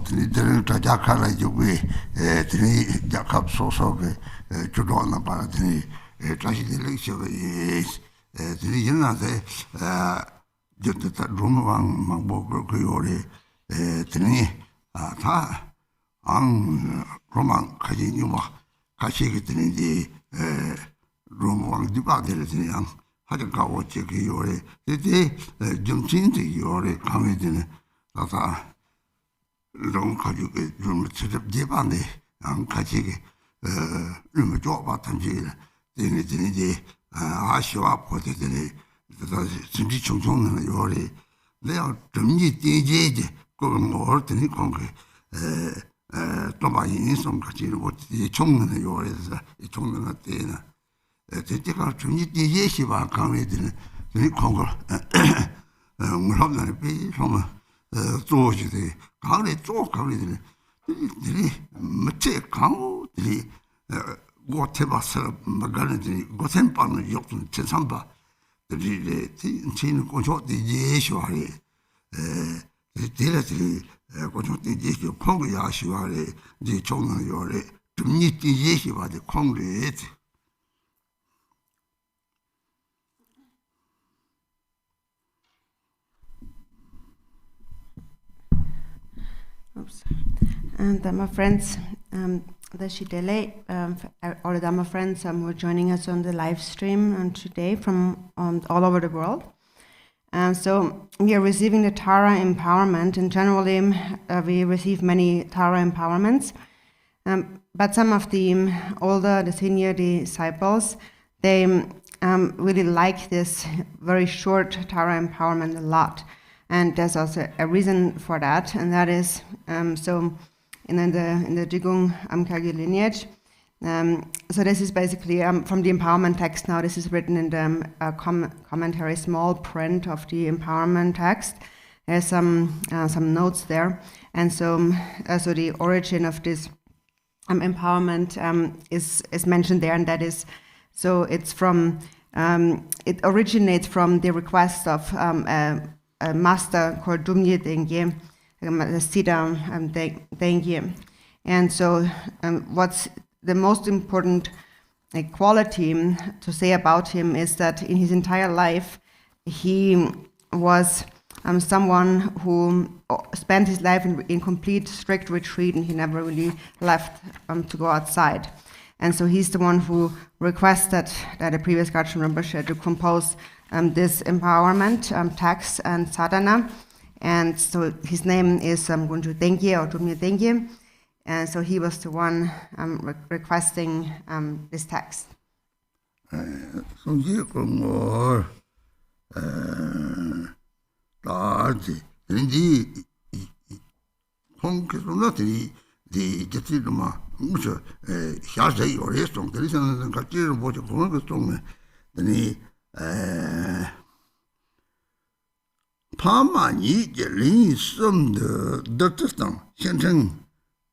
Tini Tajakala Yugi, Tini Jakab Sosoke, Judona Paratini, Tashi Lecture is Tini Yanate, Jutta Rumang Mambo Kuyori, Tini Ta Ang Roman Kajinuma, Kashikitini, Rumang Dibadini, Hajakawa Cheki, Jumchinti Yori, Kamidin, Tata. Drikung Kagyu rum tsirip jebandi ang kachigi rum joba tanji dini di ashiwa pote dini sinji chungchung na yori leo drumnyi tengye koga ngor dini kongi toba yin song kachigi woti chung na yori chung na dina dika drumnyi tengye shiwa kangwe dini kongi ngurab na pi soma 조지데 강에 쪽 강에들 들이 멋지 강들이 고테바서 막가는지 고센빵을 욕좀 제삼바 들이 진진 고조데 예시와리 들이 고조데 예시 콩이야 시와리 이제 종는 요래 dum니티 예시와데 콩리 Oops. And Dhamma friends, the Shidele, all the Dhamma friends who are joining us on the live stream today from all over the world. So we are receiving the Tara empowerment, and generally we receive many Tara empowerments. But some of the older, the senior disciples, they really like this very short Tara empowerment a lot. And there's also a reason for that, and that is so in the Drikung Kagyu lineage. So this is basically from the empowerment text. Now this is written in the commentary, small print of the empowerment text. There's some notes there, and so the origin of this empowerment is mentioned there, and that is so it's from it originates from the request of a master called Drubnye Tengye, mahasiddha Tengye. And so what's the most important quality to say about him is that in his entire life he was someone who spent his life in complete strict retreat, and he never really left to go outside. And so he's the one who requested that the previous Garchen Rinpoche to compose this empowerment text and sadhana, and so his name is Gunju Tengye or Drubnye Tengye, and so he was the one requesting this text. 파마니 jelin som de dotang xiancheng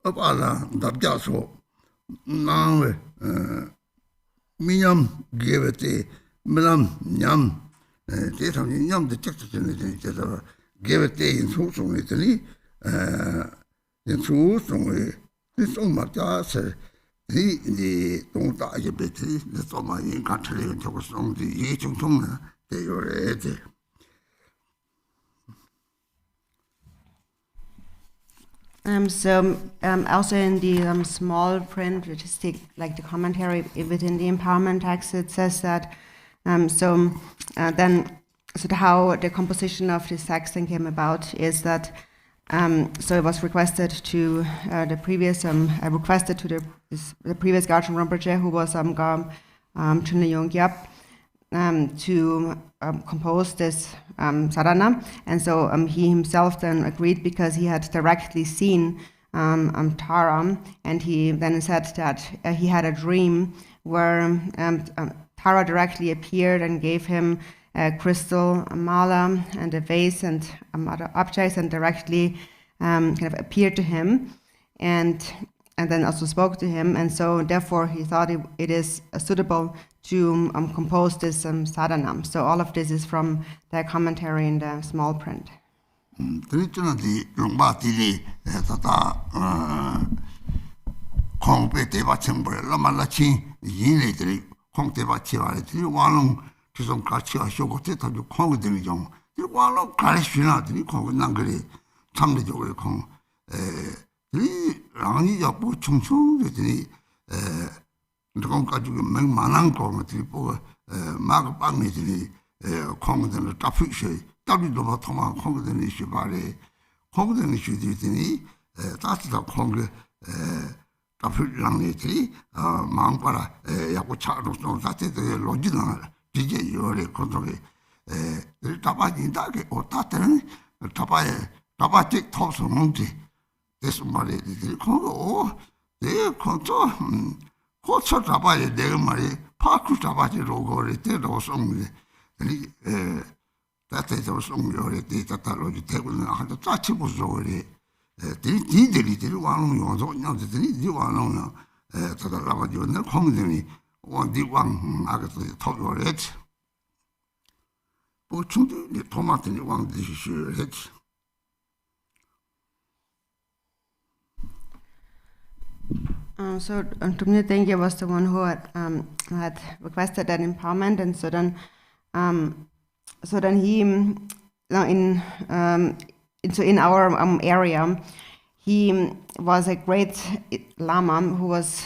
abala dabjaso nangwe minyam gevete milam nyam te tham nyam de chak chak ne de de gevete in su song ne de in su song ne song ma ja se ni dong da ye be de so ma yin kan chhe le chok song de ye chung chung ne de yo re de. Also in the small print, which is like the commentary within the empowerment text, it says that how the composition of this text then came about is that so it was requested to the previous Garchen Rinpoche, who was Gar Trinley Yongkyab, to compose this sadhana, and so he himself then agreed because he had directly seen Tara, and he then said that he had a dream where Tara directly appeared and gave him a crystal mala and a vase and other objects, and directly kind of appeared to him, and then also spoke to him, and so therefore he thought it is suitable to compose this sadhana. So all of this is from the commentary in the small print. 드리트는 롱바티리 타타 콩베 대바 청벌 라말라치 인레들이 콩 대바 치와들이 와는 기존 같이 하시고 때도 콩들이 좀 와는 가르치나들이 콩 난거리 참대적으로 콩 이 랑이 잡고 충충들이 드리궁 가지고 많은 콩들이 보고 막 빵들이 콩들을 따피셔 따비도 뭐 통한 콩들이 시발에 콩들이 시들이 따뜻한 콩을 따피랑들이 망바라 야고 차로 좀 따뜻하게 로지나 이제 요래 컨트롤이 따바진다게 오타테는 따바지 톱스는지 그래서 말이지 그거 내 컨트롤 고쳐 잡아야 내가 말이 파쿠 잡아지로 거를 때로送이 따뜻해서 송요래 데이터로지 대구는 한도 짜치 보소리 디들이 와는 요소 냐들이 디와는 다달라가지고 콩들이 원디왕 아가서 토요래 보충도 토마토니 왕디시 했지 So Drubnye Tengye was the one who had requested that empowerment, and so then he in our area, he was a great lama who was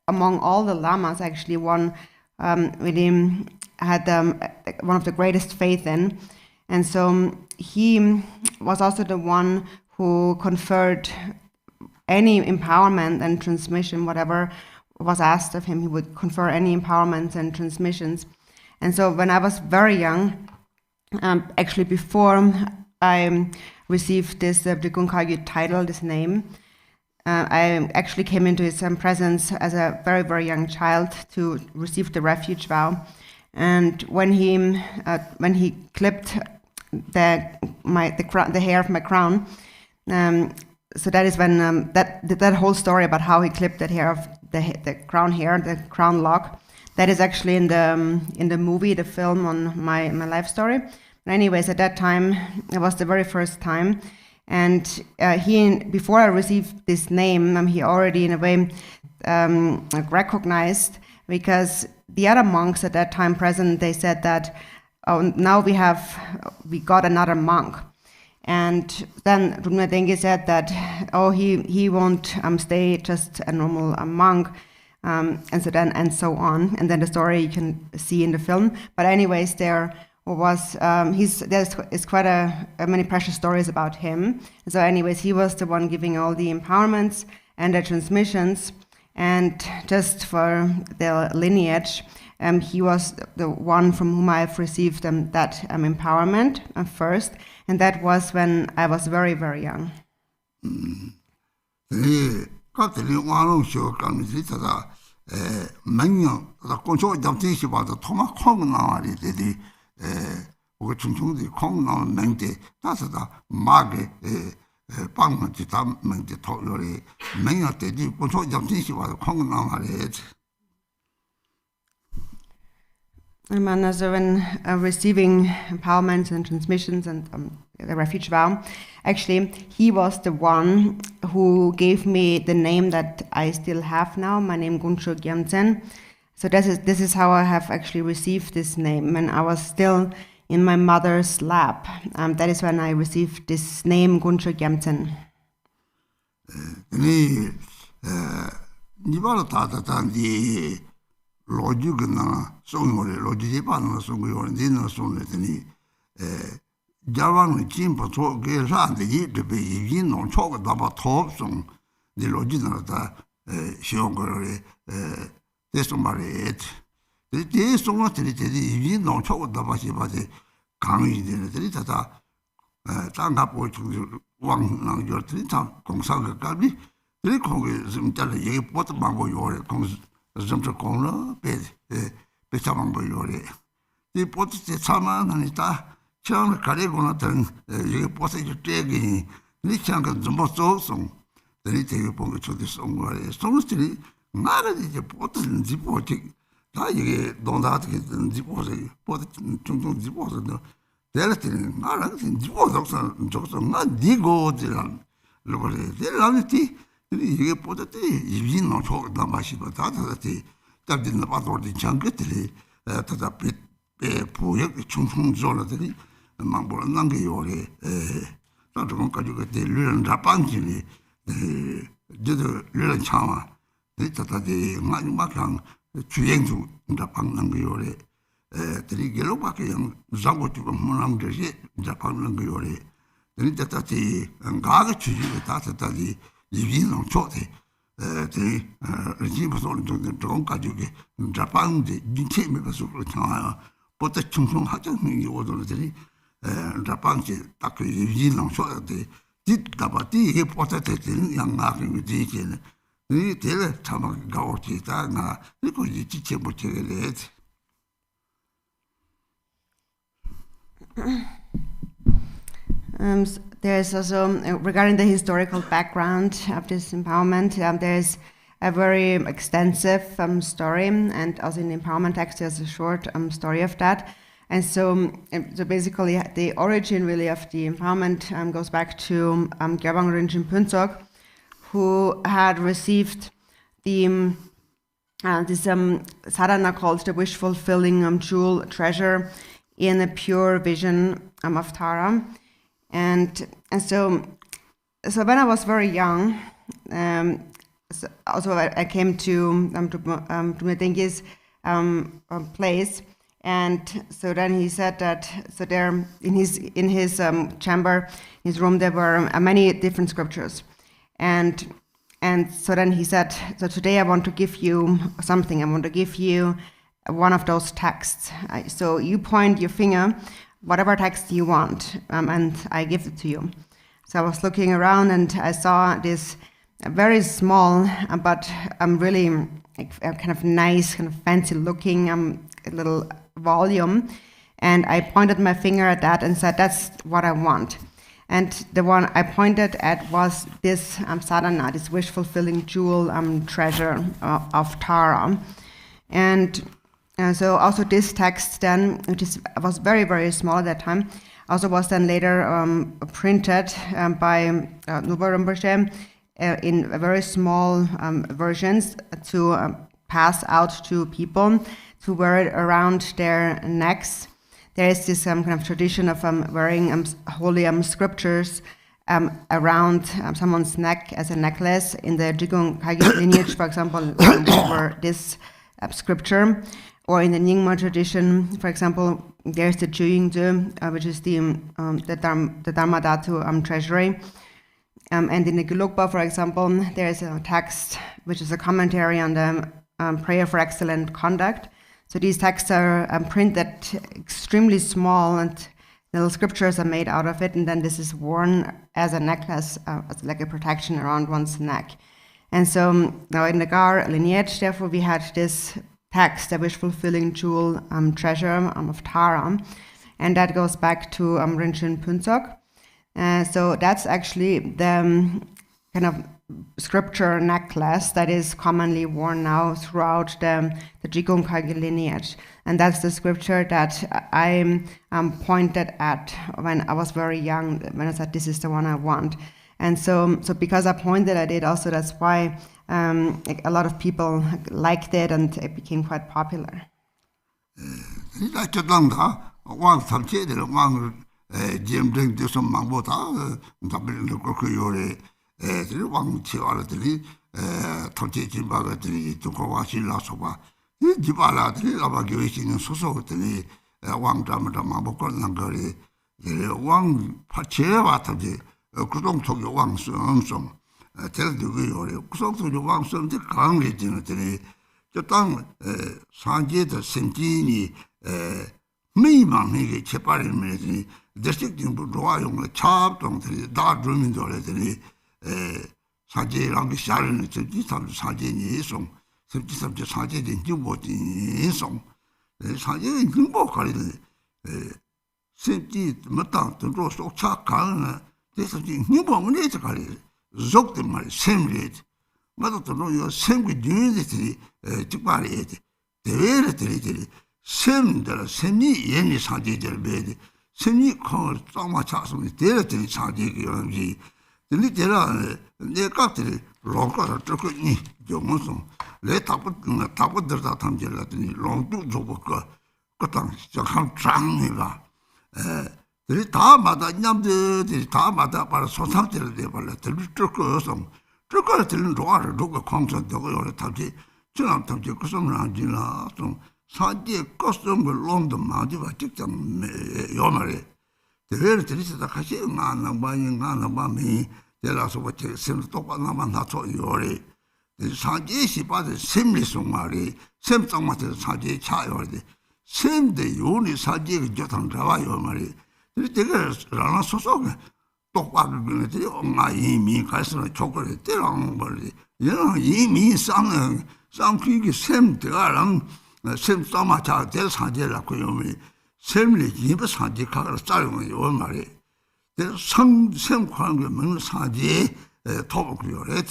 among all the lamas actually one really had one of the greatest faith in, and so he was also the one who conferred any empowerment and transmission, whatever was asked of him, he would confer any empowerments and transmissions. And so when I was very young, actually before I received this Drikung Kagyu title, this name, I actually came into his presence as a very, very young child to receive the refuge vow. And when he clipped the hair of my crown, so that is when that whole story about how he clipped that hair of the crown hair, the crown lock, that is actually in the movie, the film on my life story. But anyways, at that time, it was the very first time, and before I received this name, he already in a way recognized, because the other monks at that time present, they said that, oh, now we got another monk. And then Drubnye Tengye said that, oh, he won't stay just a normal monk, and so on. And then the story you can see in the film. But anyways, there's quite many precious stories about him. So anyways, he was the one giving all the empowerments and the transmissions. And just for the lineage, he was the one from whom I've received that empowerment first. And that was when I was very, very young. And so when receiving empowerments and transmissions and the refuge vow, actually he was the one who gave me the name that I still have now, my name Guncho Gyamtsen. So this is how I have actually received this name when I was still in my mother's lap. That is when I received this name Guncho Gyamtsen. 로직은 송요래 로직이 받는 송요래 되는 송요래더니 자왕은 진보 조계산데 이르베 이빈노 초가 다바 톱송 네 로직나다 시용거래 대소 말에 대송한테 이빈노 초가 다바시 바데 강의되는들이 다다 장갑고 왕랑 요들이 참 공사가 갑이 드리콩이 좀 잘라 얘기 보다 망고 요래 공사 점점 공로 배차만 보여래. 이 포트에 참아나니까 처음에 가리고는 던 이게 포트에 떼기 니창가 좀 못쏘송. 되게 되게 보고 저도 쏜 거래. 송스들이 나가 이제 포트는 집어지 다 이게 농다한테 집어서 포트 중중 집어서 대라티는 나랑 지고 적성나 니고지랑 로버리 대라티 이게 보다티 이빈노 초다 마시고 다다티 답진나 봐도디 장게들이 다다피 부역 충충 졸라들이 망보는 난게 요래 drikung kagyu de lulan rapang ni de lulan chama de tata de ma kang chuyeng zu rapang nang yore de gelo ba ke yang zango tu monang de rapang nang yore de tata de ga ga chu ji ta tata de yi long cho de ji ba so de drikung kagyu ge rapang de ni che me ba so chama 보다 충충 하정이 오도들이 라방지 딱 유진랑 소야데 dittabati 이게 포타테는 양가게 되지는 이 대래 참 가오지다 나 이거 지체 못해래 There's also, regarding the historical background of this empowerment, there's a very extensive story, and also in the empowerment text there's a short story of that. And so basically the origin really of the empowerment goes back to Garchen Rinpoche, who had received the this sadhana called the wish-fulfilling jewel treasure in a pure vision of Tara. And so when I was very young, also I came to Drubnye Tengye's place, and so then he said that so there in his chamber, his room, there were many different scriptures, and so then he said, so today I want to give you something. I want to give you one of those texts. So you point your finger, whatever text you want, and I give it to you. So I was looking around and I saw this very small, but really kind of nice, kind of fancy looking little volume. And I pointed my finger at that and said, that's what I want. And the one I pointed at was this sadhana, this wish-fulfilling jewel treasure of Tara. And so also this text then, which was very, very small at that time, also was then later printed by Lama Drubnye in very small versions to pass out to people to wear it around their necks. There is this kind of tradition of wearing holy scriptures around someone's neck as a necklace. In the Drikung Kagyu lineage, for example, over this scripture. Or in the Nyingma tradition, for example, there's the Chuyingde, which is the Dharma Dhatu treasury. And in the Gelugpa, for example, there is a text which is a commentary on the prayer for excellent conduct. So these texts are printed extremely small, and little scriptures are made out of it, and then this is worn as a necklace, as like a protection around one's neck. And so now in the Gar lineage, therefore, we had this text, the wish-fulfilling jewel treasure of Tara, and that goes back to Rinchen Puntsok. So that's actually the kind of scripture necklace that is commonly worn now throughout the Drikung Kagyu lineage. And that's the scripture that I pointed at when I was very young, when I said, this is the one I want. And so because I pointed at it, also that's why a lot of people liked it, and it became quite popular. 미망하게 제발이면은 디스트릭 로아용 차압동들이 다 주민들들이 사제랑 샤르는 저기 사제니 송甚至 사제된 주보진 송 사제는 행복하리는甚至 맞다 또 속착하는 그래서 행복은 내서 가리 속된 말 샘리 맞다 또 샘기 뉴들이 직발이 대회를 들이들이 샘들 샘이 예니 사제들 배디 심리 코 정말 차스미 데르더니 차지기 연지 근데 제가 내 깍들이 롱가서 저거니 정무성 내 답부들다 탐질라더니 롱도 줘볼까 그땅 저한 장이가 들이 다마다 냠들이 다마다 바로 소상들을 내발라 들이 저거서 저거를 들은 좋아를 누가 광선되고 요래 탐지 지난 탐지 그 소문 안 지나 좀 사지에 거스름을 롱도 마디가 직접 요말에 대회를 들이시다 같이 응안나봐미 대라서 버티 셈 똑바나만 나서 요래 사지에 빠져 심리성 말이 셈장마트 사지에 차요래 셈데 요니 사지에 저탕 잡아요 말이 되게 라나 소소가 똑바로 그러는데 엄마 이미 가서 초콜릿 때랑 벌리 얘는 이미 쌍퀴기 셈들랑 셈 싸마자 될 사제라고 요미 셈리 입에 사제 가서 짜는 요 말이 셈 관계 먹는 사제 토복요래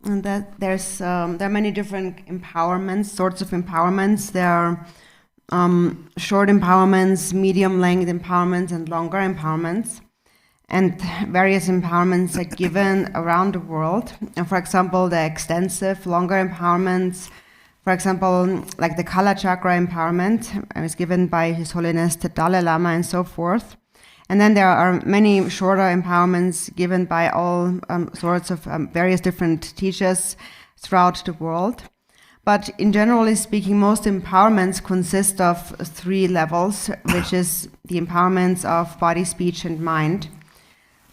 And that there are many different empowerments, sorts of empowerments. There are short empowerments, medium length empowerments, and longer empowerments. And various empowerments are given around the world. And for example, the extensive, longer empowerments, for example, like the Kala Chakra empowerment, is given by His Holiness the Dalai Lama and so forth. And then there are many shorter empowerments given by all sorts of various different teachers throughout the world. But in generally speaking, most empowerments consist of 3 levels, which is the empowerments of body, speech, and mind.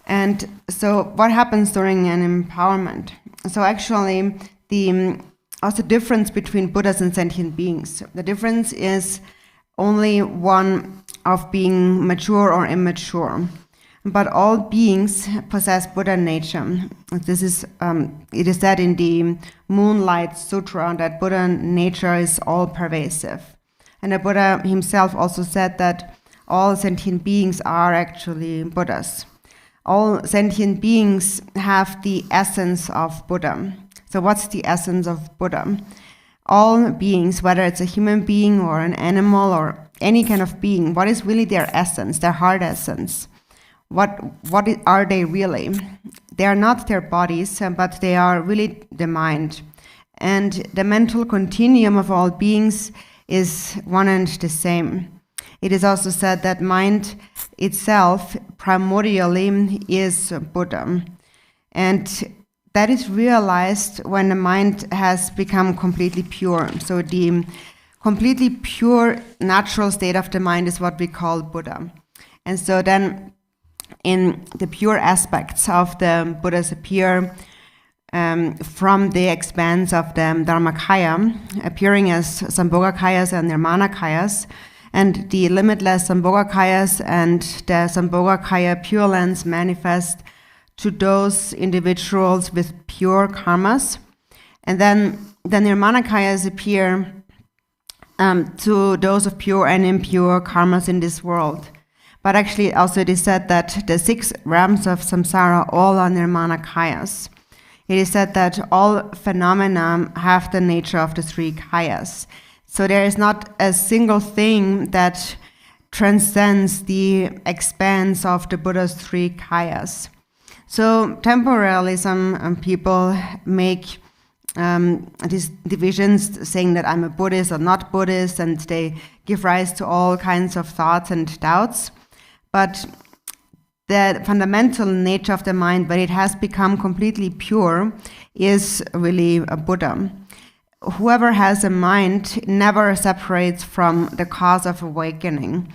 And so what happens during an empowerment? So actually, also difference between Buddhas and sentient beings. The difference is only one of being mature or immature. But all beings possess Buddha nature. This is, it is said in the Moonlight Sutra that Buddha nature is all pervasive. And the Buddha himself also said that all sentient beings are actually Buddhas. All sentient beings have the essence of Buddha. So what's the essence of Buddha? All beings, whether it's a human being or an animal or any kind of being, what is really their essence, their heart essence? What are they really? They are not their bodies, but they are really the mind. And the mental continuum of all beings is one and the same. It is also said that mind itself primordially is Buddha. And that is realized when the mind has become completely pure. So the completely pure natural state of the mind is what we call Buddha. And so then in the pure aspects of the Buddhas appear from the expanse of the Dharmakaya, appearing as Sambhogakayas and Nirmanakayas, and the limitless Sambhogakayas and the Sambhogakaya Pure Lands manifest to those individuals with pure karmas. And then the Nirmanakayas appear to those of pure and impure karmas in this world. But actually also it is said that the 6 realms of samsara all are Nirmanakayas. It is said that all phenomena have the nature of the 3 kayas. So there is not a single thing that transcends the expanse of the Buddha's 3 kayas. So temporarily some people make these divisions saying that I'm a Buddhist or not Buddhist, and they give rise to all kinds of thoughts and doubts. But the fundamental nature of the mind, when it has become completely pure, is really a Buddha. Whoever has a mind never separates from the cause of awakening.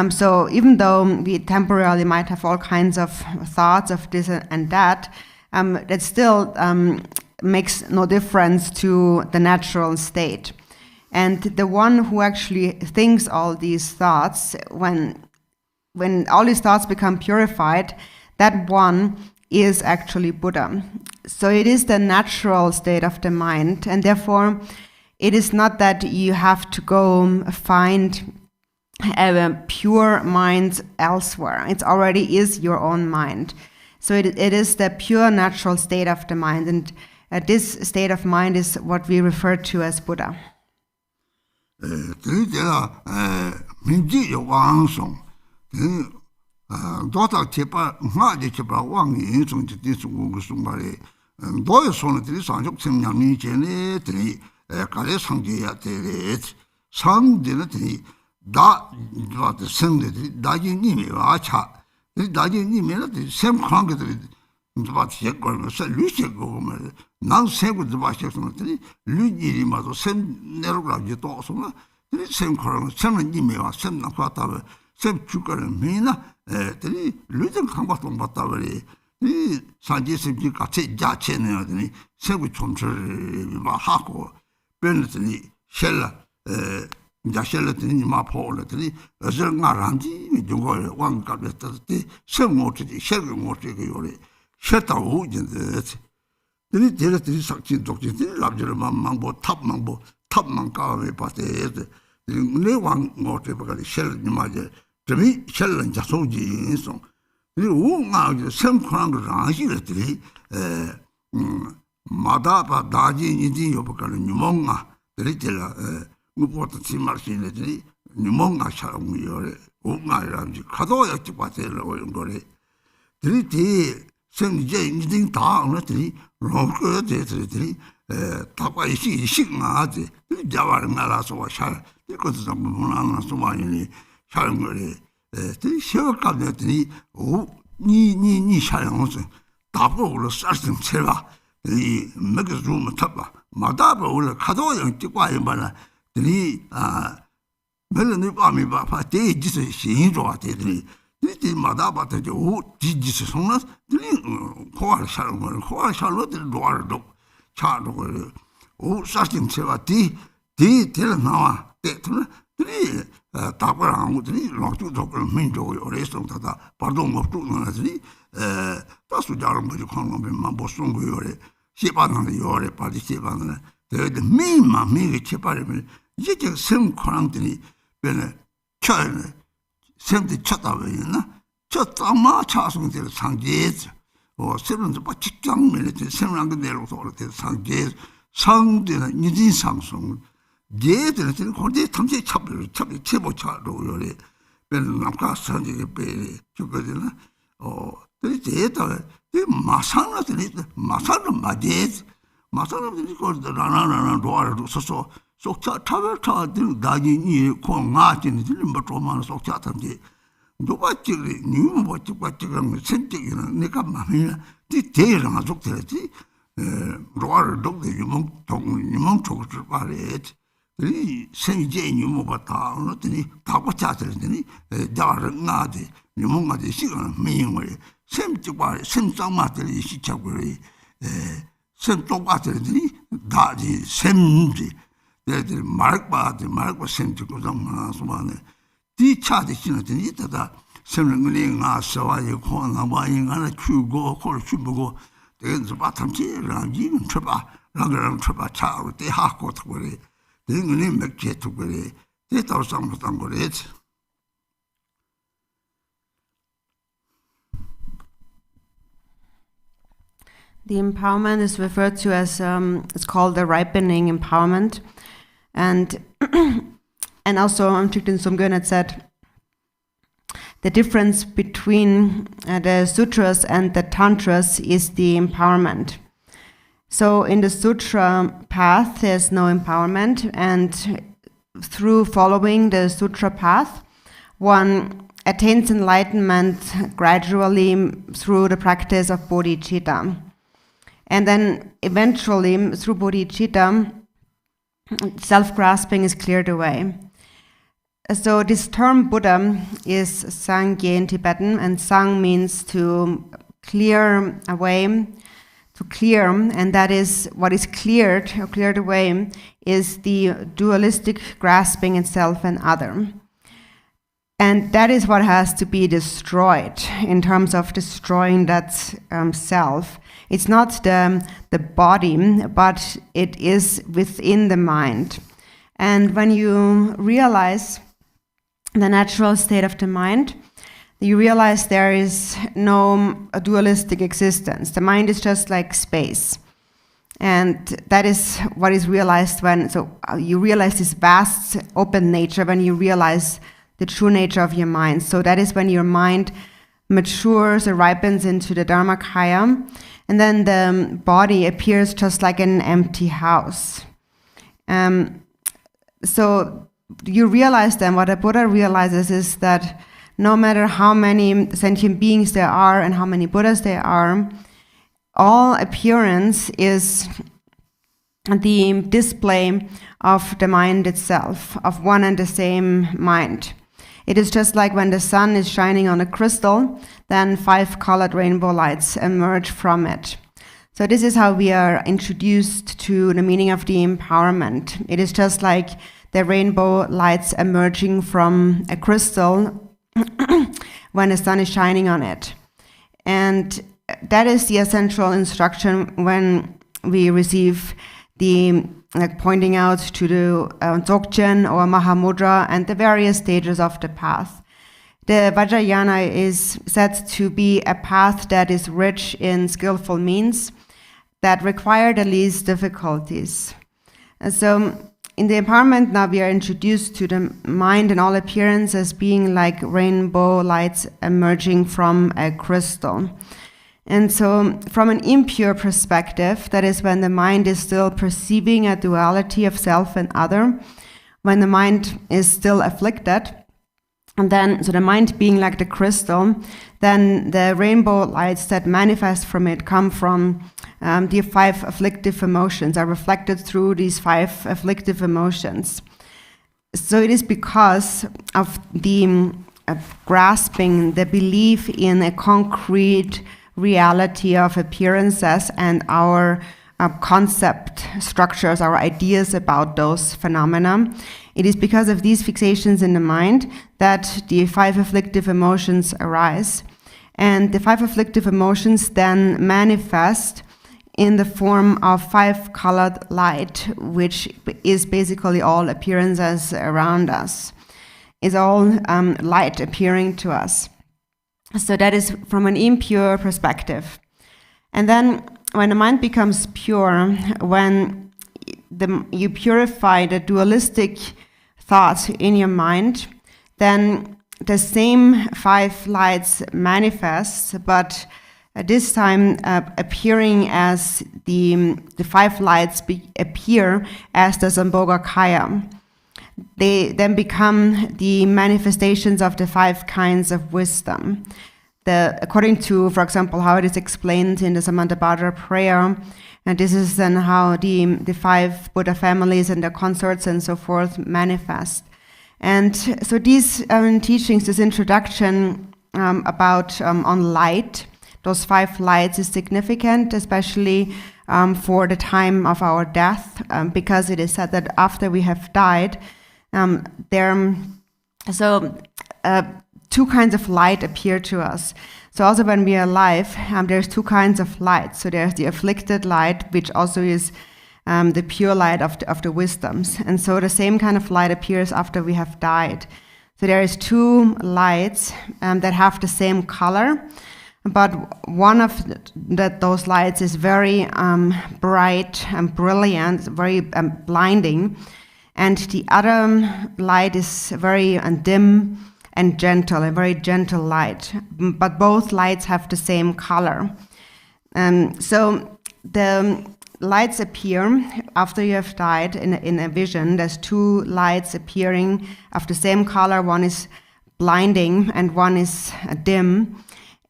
So even though we temporarily might have all kinds of thoughts of this and that, it still makes no difference to the natural state. And the one who actually thinks all these thoughts, when all these thoughts become purified, that one is actually Buddha. So it is the natural state of the mind, and therefore it is not that you have to go find a pure mind elsewhere. It already is your own mind. So it is the pure natural state of the mind. And This state of mind is what we refer to as Buddha. The empowerment is referred to as, it's called the ripening empowerment. And and also Thich Nhat Hanh said, the difference between the sutras and the tantras is the empowerment. So in the sutra path, there's no empowerment, and through following the sutra path, one attains enlightenment gradually through the practice of bodhicitta. And then eventually, through bodhicitta, self-grasping is cleared away. So this term Buddha is Sangye in Tibetan, and Sang means to clear away, to clear, and that is what is cleared or cleared away is the dualistic grasping in self and other. And that is what has to be destroyed in terms of destroying that self. It's not the body, but it is within the mind. And when you realize the natural state of the mind, you realize there is no dualistic existence. The mind is just like space. And that is what is realized you realize this vast open nature when you realize the true nature of your mind. So that is when your mind matures or ripens into the Dharmakaya, and then the body appears just like an empty house. So you realize then, what a Buddha realizes is that no matter how many sentient beings there are and how many Buddhas there are, all appearance is the display of the mind itself, of one and the same mind. It is just like when the sun is shining on a crystal, then 5 colored rainbow lights emerge from it. So this is how we are introduced to the meaning of the empowerment. It is just like the rainbow lights emerging from a crystal when the sun is shining on it. And that is the essential instruction when we receive the pointing out to the Dzogchen or Mahamudra and the various stages of the path. The Vajrayana is said to be a path that is rich in skillful means that require the least difficulties. And so in the empowerment now we are introduced to the mind and all appearance as being like rainbow lights emerging from a crystal. And so from an impure perspective, that is when the mind is still perceiving a duality of self and other, when the mind is still afflicted, and then, so the mind being like the crystal, then the rainbow lights that manifest from it come from the 5 afflictive emotions, are reflected through these 5 afflictive emotions. So it is because of the grasping, the belief in a concrete reality of appearances and our concept structures, our ideas about those phenomena. It is because of these fixations in the mind that the 5 afflictive emotions arise. And the 5 afflictive emotions then manifest in the form of 5 colored light, which is basically all appearances around us. Is all light appearing to us. So that is from an impure perspective. And then when the mind becomes pure, when you purify the dualistic thoughts in your mind, then the same 5 lights manifest, but this time appearing as the 5 lights appear as the Sambhogakaya. They then become the manifestations of the 5 kinds of wisdom. According to, for example, how it is explained in the Samantabhadra prayer, and this is then how the 5 Buddha families and their consorts and so forth manifest. And so these teachings, this introduction about on light, those 5 lights is significant, especially for the time of our death, because it is said that after we have died, 2 kinds of light appear to us. So also when we are alive, there's 2 kinds of light. So there's the afflicted light, which also is the pure light of the wisdoms. And so the same kind of light appears after we have died. So there is 2 lights that have the same color, but one of those lights is very bright and brilliant, very blinding. And the other light is very dim and gentle, a very gentle light. But both lights have the same color. So the lights appear after you have died in a vision. There's 2 lights appearing of the same color. One is blinding and one is dim.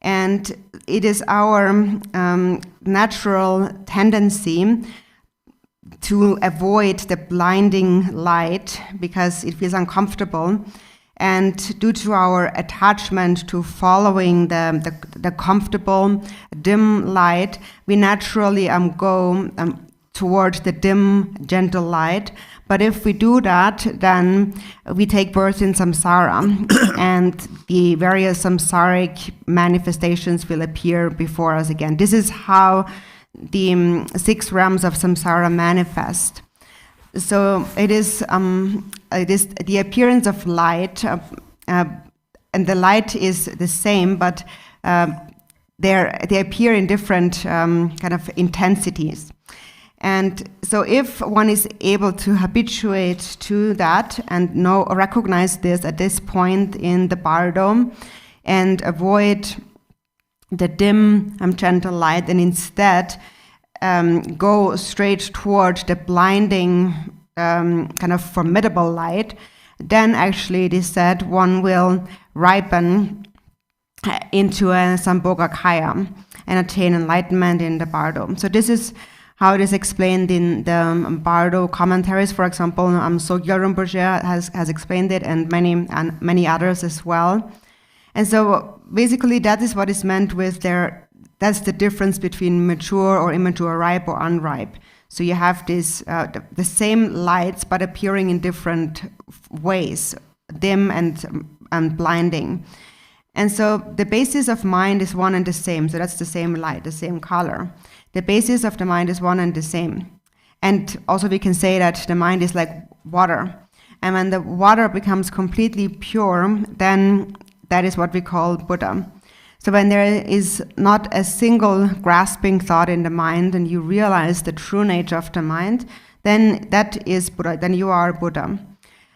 And it is our natural tendency to avoid the blinding light because it feels uncomfortable. And due to our attachment to following the comfortable, dim light, we naturally go toward the dim, gentle light. But if we do that, then we take birth in samsara, and the various samsaric manifestations will appear before us again. This is how the 6 realms of samsara manifest. So it is the appearance of light, and the light is the same, but they appear in different kind of intensities. And so if one is able to habituate to that and recognize this at this point in the bardo and avoid the dim gentle light and instead go straight toward the blinding kind of formidable light, then actually it is said one will ripen into a Sambhogakaya and attain enlightenment in the bardo. So this is how it is explained in the bardo commentaries. For example, Sogyal Rinpoche has explained it, and many others as well. And so basically that is what is meant with that's the difference between mature or immature, ripe or unripe. So you have this the same lights but appearing in different ways, dim and blinding. And so the basis of mind is one and the same. So that's the same light, the same color. The basis of the mind is one and the same. And also we can say that the mind is like water. And when the water becomes completely pure, then that is what we call Buddha. So when there is not a single grasping thought in the mind and you realize the true nature of the mind, then that is Buddha, then you are Buddha.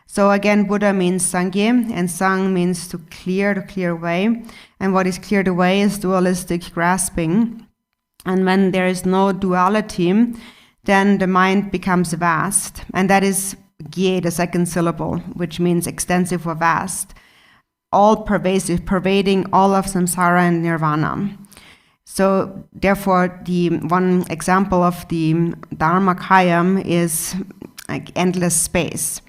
So again, Buddha means Sangye, and Sang means to clear away. And what is cleared away is dualistic grasping. And when there is no duality, then the mind becomes vast. And that is Gye, the second syllable, which means extensive or vast. All pervasive, pervading all of samsara and nirvana. So therefore, the one example of the Dharmakaya is like endless space.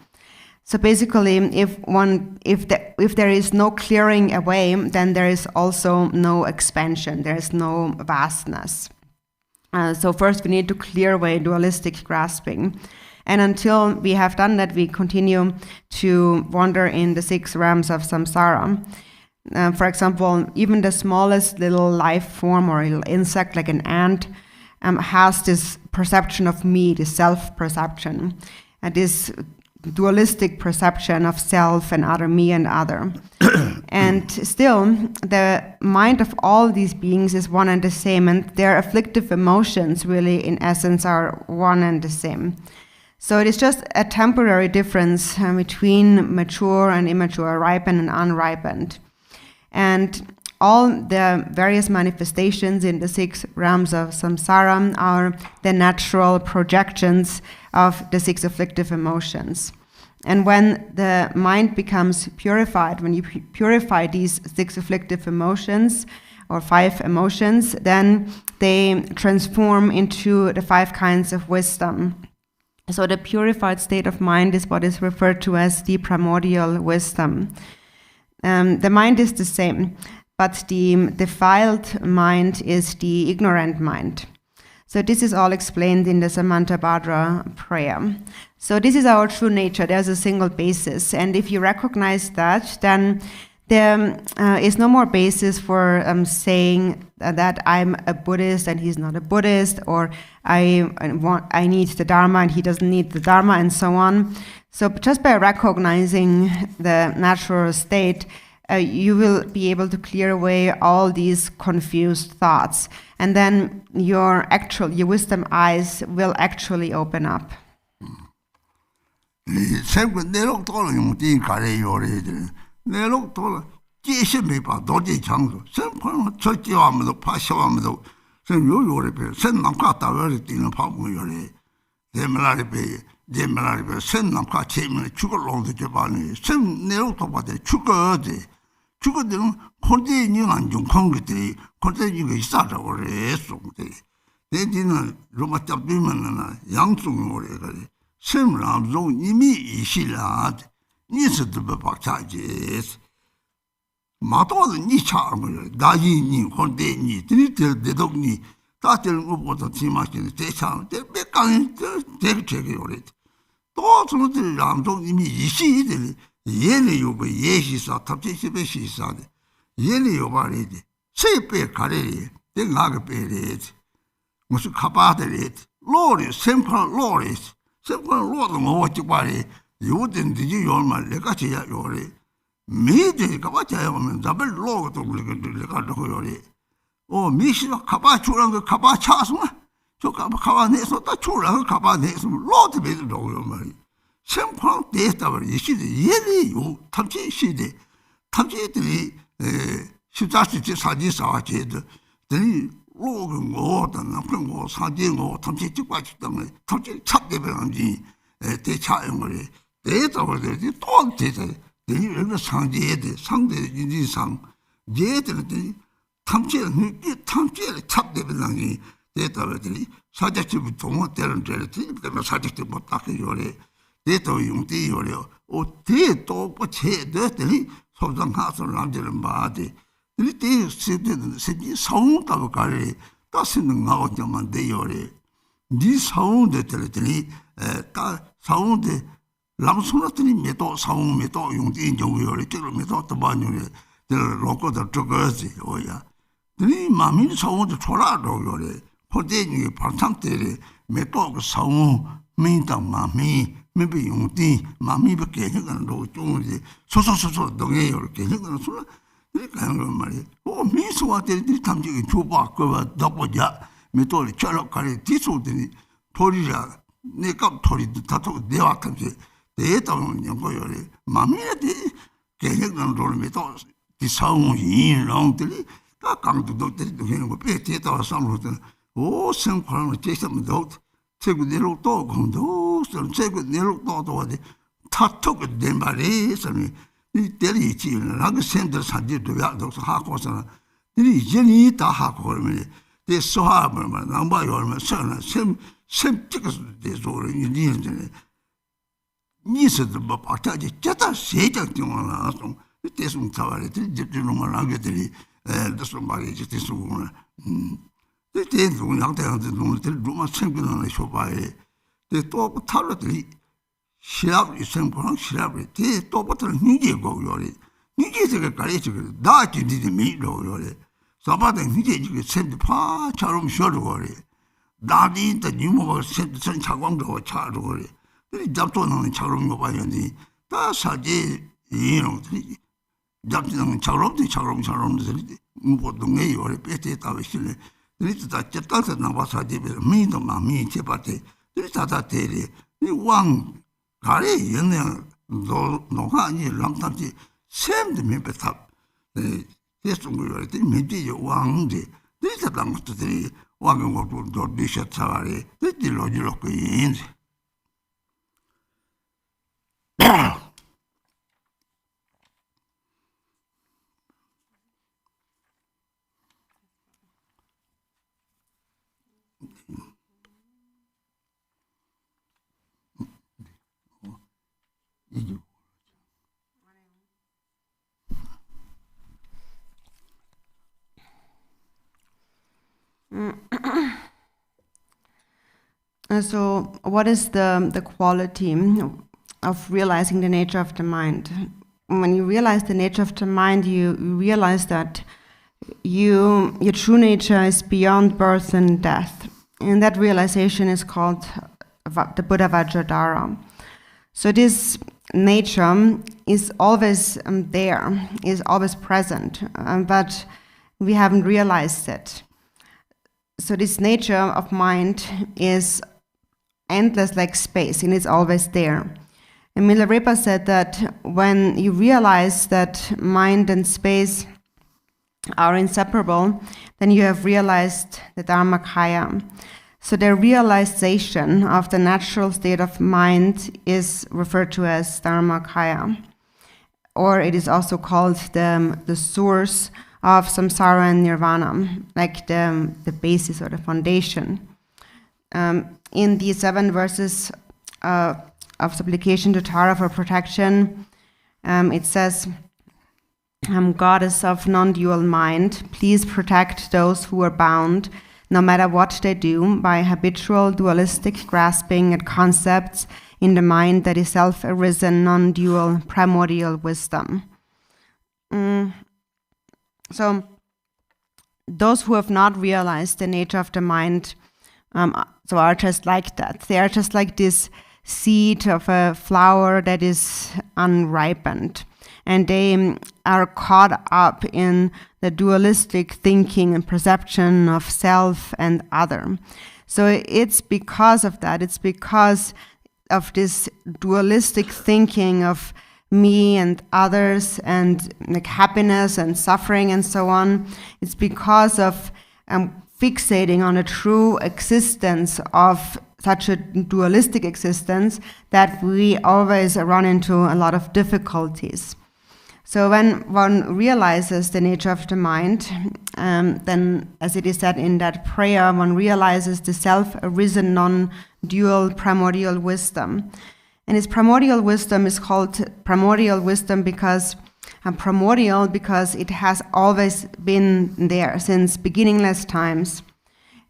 So basically, if there is no clearing away, then there is also no expansion. There is no vastness. So first, we need to clear away dualistic grasping, and until we have done that, we continue to wander in the 6 realms of samsara. For example, even the smallest little life form or little insect, like an ant, has this perception of me, this self-perception, and this dualistic perception of self and other, me and other. And still, the mind of all these beings is one and the same, and their afflictive emotions really, in essence, are one and the same. So it is just a temporary difference between mature and immature, ripened and unripened. And all the various manifestations in the 6 realms of samsara are the natural projections of the 6 afflictive emotions. And when the mind becomes purified, when you purify these 6 afflictive emotions, or 5 emotions, then they transform into the 5 kinds of wisdom. So the purified state of mind is what is referred to as the primordial wisdom. The mind is the same, but the defiled mind is the ignorant mind. So this is all explained in the Samantabhadra prayer. So this is our true nature. There's a single basis. And if you recognize that, then there is no more basis for saying that I'm a Buddhist and he's not a Buddhist, or I need the Dharma and he doesn't need the Dharma, and so on. So just by recognizing the natural state, you will be able to clear away all these confused thoughts. And then your wisdom eyes will actually open up. 저 가만해서 다 출라고 가만해서 로드 베도 로요 말이 생황 데이터를 이 시대 예리 요 탐지 시대 탐지들이 시자시 사지사와제도 들이 로그 뭐든 그런 거 사지 뭐 탐지 직과지 때문에 탐지 찾대변한지 대차용을 데이터를 또 데이터 들이 상지에 상대 인지상 얘들이 탐지를 찾대변한지 데이터들이 사적집 동호대는 데를 들으면 사적집 못 닦게 요래 데이터 용대 요래요. 데이터 뭐제 데이터들이 소장하서 남들은 봐야지. 이때 세대는 세지 사운다고 가래 따스는 나고 좀만 돼요래. 네 사운데 들더니 다 사운데 람소나더니 메도 사운 메도 용대 정요래 저를 메도 또 봐요래. 저 로고도 저거지 오야. 네 마음이 사운데 초라도 요래. 호대니 반상때에 메도 그 사운 민당 마음이 매비 용대 마음이 밖에 해가는 로 좀이 소소소소 동해 이렇게 해가는 소라 이렇게 하는 거 말이야. 미소한테 탐지기 줘봐 그거 덕보자 메도를 철학가리 뒤소더니 돌이라 내가 돌이도 다도 내와 탐지 내다는 연거요래 마음이한테 개혁하는 로를 메도 디사웅이 롱들이 다 강도들이 되는 거 빼대다 삼로든 오 생활을 제시하면도 최고 내로도 공도 최고 내로도 어디 타톡을 내 말이 선이 이 때리 있지는 그 센터 산지도 야도 하고서는 이 이제니 다 하고 그러면 내 소화를 남바요 얼마 선은 샘 찍어서 대소를 이제는 니스도 뭐 박자지 쩌다 세장 정말 좀 대충 타와리 들지는 말 하게들이 그래서 말이지 대충은 그때 누구 양대한테 누구들 누가 생기는 쇼바에 또 탈로들이 시합이 생보랑 시합이 또 버튼 니게고 요리 니게서 가리지 나지 니지 미로 요리 사바데 니게 지금 샘도 파처럼 쉬어도 요리 나디도 니모가 샘 차광도 차도 요리 이 잡도는 처럼 거 봐야지 다 사지 이놈들이 잡지는 처럼 뭐 동네 요리 빼대 따위실래 이리 다 쨌다서 나와서 집에 미도 마미 제바테 이리 다다 대리 이왕 가래 연내 노하니 람탄지 샘드 메베탑 예송을 때 메지 왕데 이리 다당 것들이 왕은 것도 도디셔 차와리 이리 로지로고 인지 So, what is the quality of realizing the nature of the mind? When you realize the nature of the mind, you realize that your true nature is beyond birth and death. And that realization is called the Buddha Vajradhara. So this nature is always there, is always present, but we haven't realized it. So this nature of mind is endless like space, and it's always there. And Milarepa said that when you realize that mind and space are inseparable, then you have realized the Dharmakaya. So the realization of the natural state of mind is referred to as Dharmakaya, or it is also called the source of samsara and nirvana, like the basis or the foundation. In the 7 verses of supplication to Tara for protection, it says, Goddess of non-dual mind, please protect those who are bound, no matter what they do, by habitual dualistic grasping at concepts in the mind that is self-arisen, non-dual, primordial wisdom. So, those who have not realized the nature of the mind so are just like that. They are just like this seed of a flower that is unripened. And they are caught up in the dualistic thinking and perception of self and other. So it's because of that. It's because of this dualistic thinking of me and others and like happiness and suffering and so on. It's because of fixating on a true existence of such a dualistic existence that we always run into a lot of difficulties. So when one realizes the nature of the mind, then as it is said in that prayer, one realizes the self-arisen non-dual primordial wisdom. And its primordial wisdom is called primordial wisdom because it has always been there since beginningless times.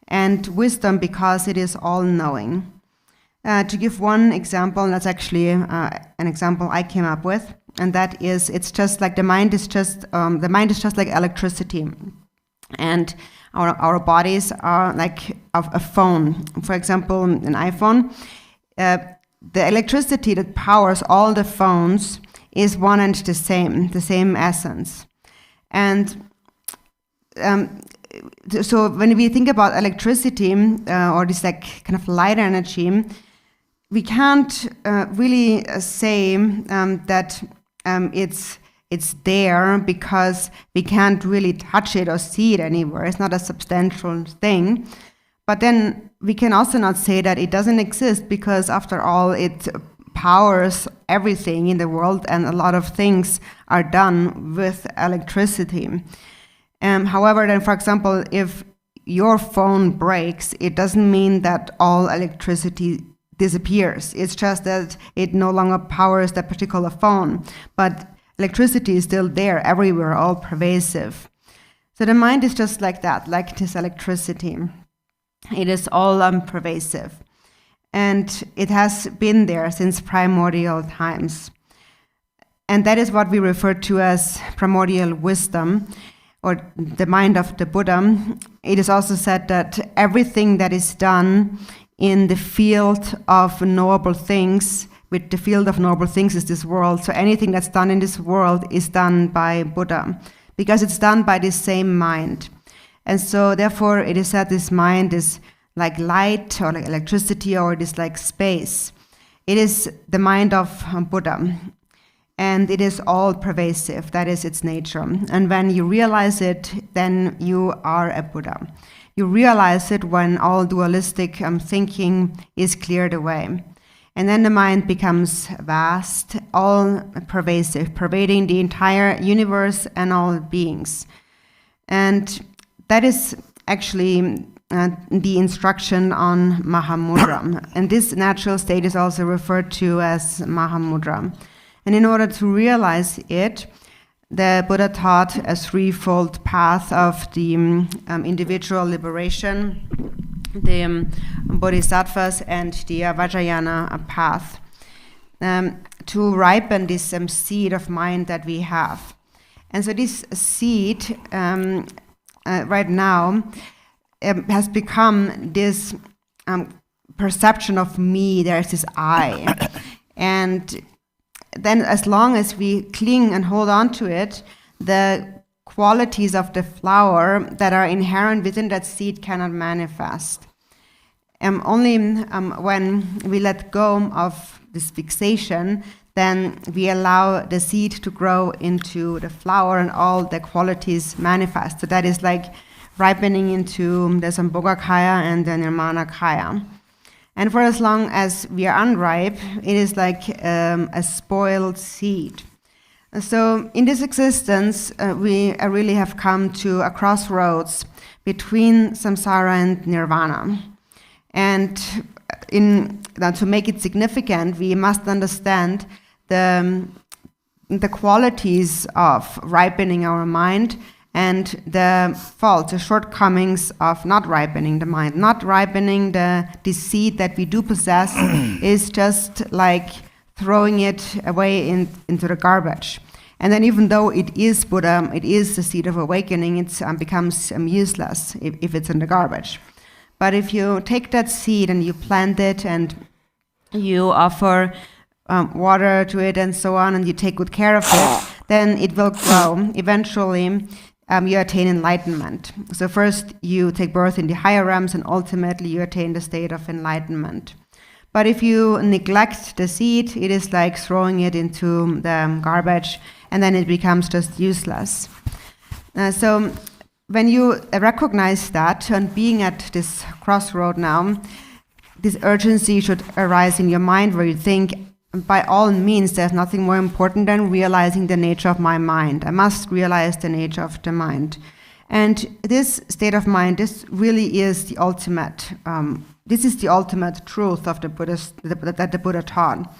And wisdom because it is all-knowing. To give one example, that's actually an example I came up with, and that is, it's just like the mind is just like electricity, and our bodies are like a phone. For example, an iPhone, the electricity that powers all the phones is one and the same essence, and so when we think about electricity or this like kind of light energy, we can't really say that it's there because we can't really touch it or see it anywhere. It's not a substantial thing. But then we can also not say that it doesn't exist because after all it powers everything in the world and a lot of things are done with electricity. However, then, for example, if your phone breaks, it doesn't mean that all electricity disappears. It's just that it no longer powers that particular phone. But electricity is still there everywhere, all pervasive. So the mind is just like that, like this electricity. It is all pervasive. And it has been there since primordial times. And that is what we refer to as primordial wisdom, or the mind of the Buddha. It is also said that everything that is done in the field of knowable things, with the field of knowable things is this world, so anything that's done in this world is done by Buddha, because it's done by this same mind. And so therefore it is said this mind is like light or like electricity or it is like space. It is the mind of Buddha. And it is all pervasive, that is its nature. And when you realize it, then you are a Buddha. You realize it when all dualistic thinking is cleared away. And then the mind becomes vast, all pervasive, pervading the entire universe and all beings. And that is actually the instruction on Mahamudra. And this natural state is also referred to as Mahamudra. And in order to realize it, the Buddha taught a threefold path of the individual liberation, the bodhisattvas, and the Vajrayana path, to ripen this seed of mind that we have. And so this seed, right now, has become this perception of me. There's this I. And then as long as we cling and hold on to it, the qualities of the flower that are inherent within that seed cannot manifest. Only when we let go of this fixation, then we allow the seed to grow into the flower and all the qualities manifest. So that is like ripening into the Sambhogakaya and the Nirmanakaya. And for as long as we are unripe, it is like a spoiled seed. So in this existence, we really have come to a crossroads between samsara and nirvana. And to make it significant, we must understand the qualities of ripening our mind and the faults, the shortcomings of not ripening the mind. Not ripening the seed that we do possess is just like throwing it away into the garbage. And then even though it is Buddha, it is the seed of awakening, it becomes useless if it's in the garbage. But if you take that seed and you plant it and you offer water to it and so on, and you take good care of it, then it will grow. Eventually, you attain enlightenment. So first you take birth in the higher realms, and ultimately you attain the state of enlightenment. But if you neglect the seed, it is like throwing it into the garbage, and then it becomes just useless. So when you recognize that, and being at this crossroad now, this urgency should arise in your mind, where you think, by all means, there's nothing more important than realizing the nature of my mind. I must realize the nature of the mind. And this state of mind, this really is the ultimate, this is the ultimate truth of the that the Buddha taught.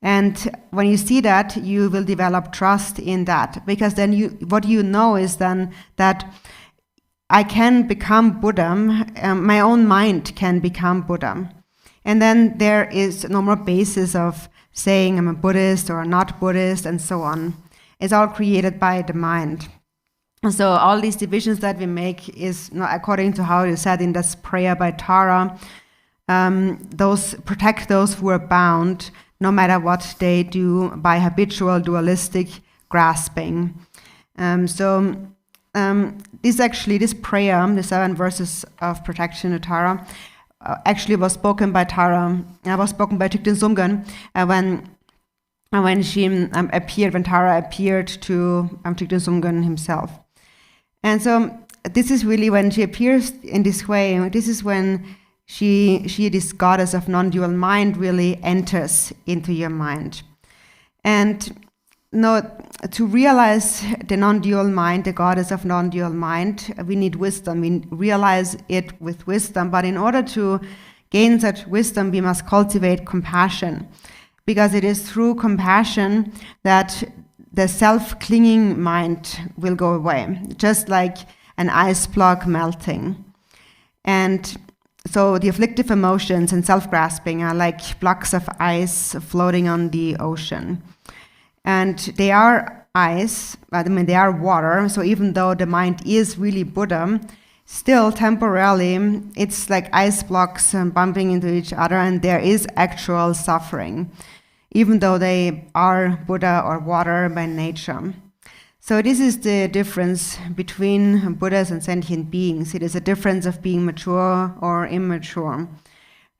And when you see that, you will develop trust in that, because then what you know is then that I can become Buddha, my own mind can become Buddha. And then there is no more basis of saying I'm a Buddhist or not Buddhist and so on. It's all created by the mind. So all these divisions that we make is, according to how you said in this prayer by Tara, those protect those who are bound, no matter what they do, by habitual dualistic grasping. This prayer, the 7 verses of protection to Tara, actually was spoken by Tara. Was spoken by Thich Sumgön when she appeared, when Tara appeared to Thich Sumgön himself. And so this is really when she appears in this way. This is when she, this goddess of non-dual mind, really enters into your mind. And to realize the non-dual mind, the goddess of non-dual mind, we need wisdom. We realize it with wisdom. But in order to gain such wisdom, we must cultivate compassion, because it is through compassion that the self-clinging mind will go away, just like an ice block melting. And so the afflictive emotions and self-grasping are like blocks of ice floating on the ocean. And they are ice, they are water, so even though the mind is really Buddha, still temporarily it's like ice blocks bumping into each other, and there is actual suffering, even though they are Buddha or water by nature. So this is the difference between Buddhas and sentient beings. It is a difference of being mature or immature.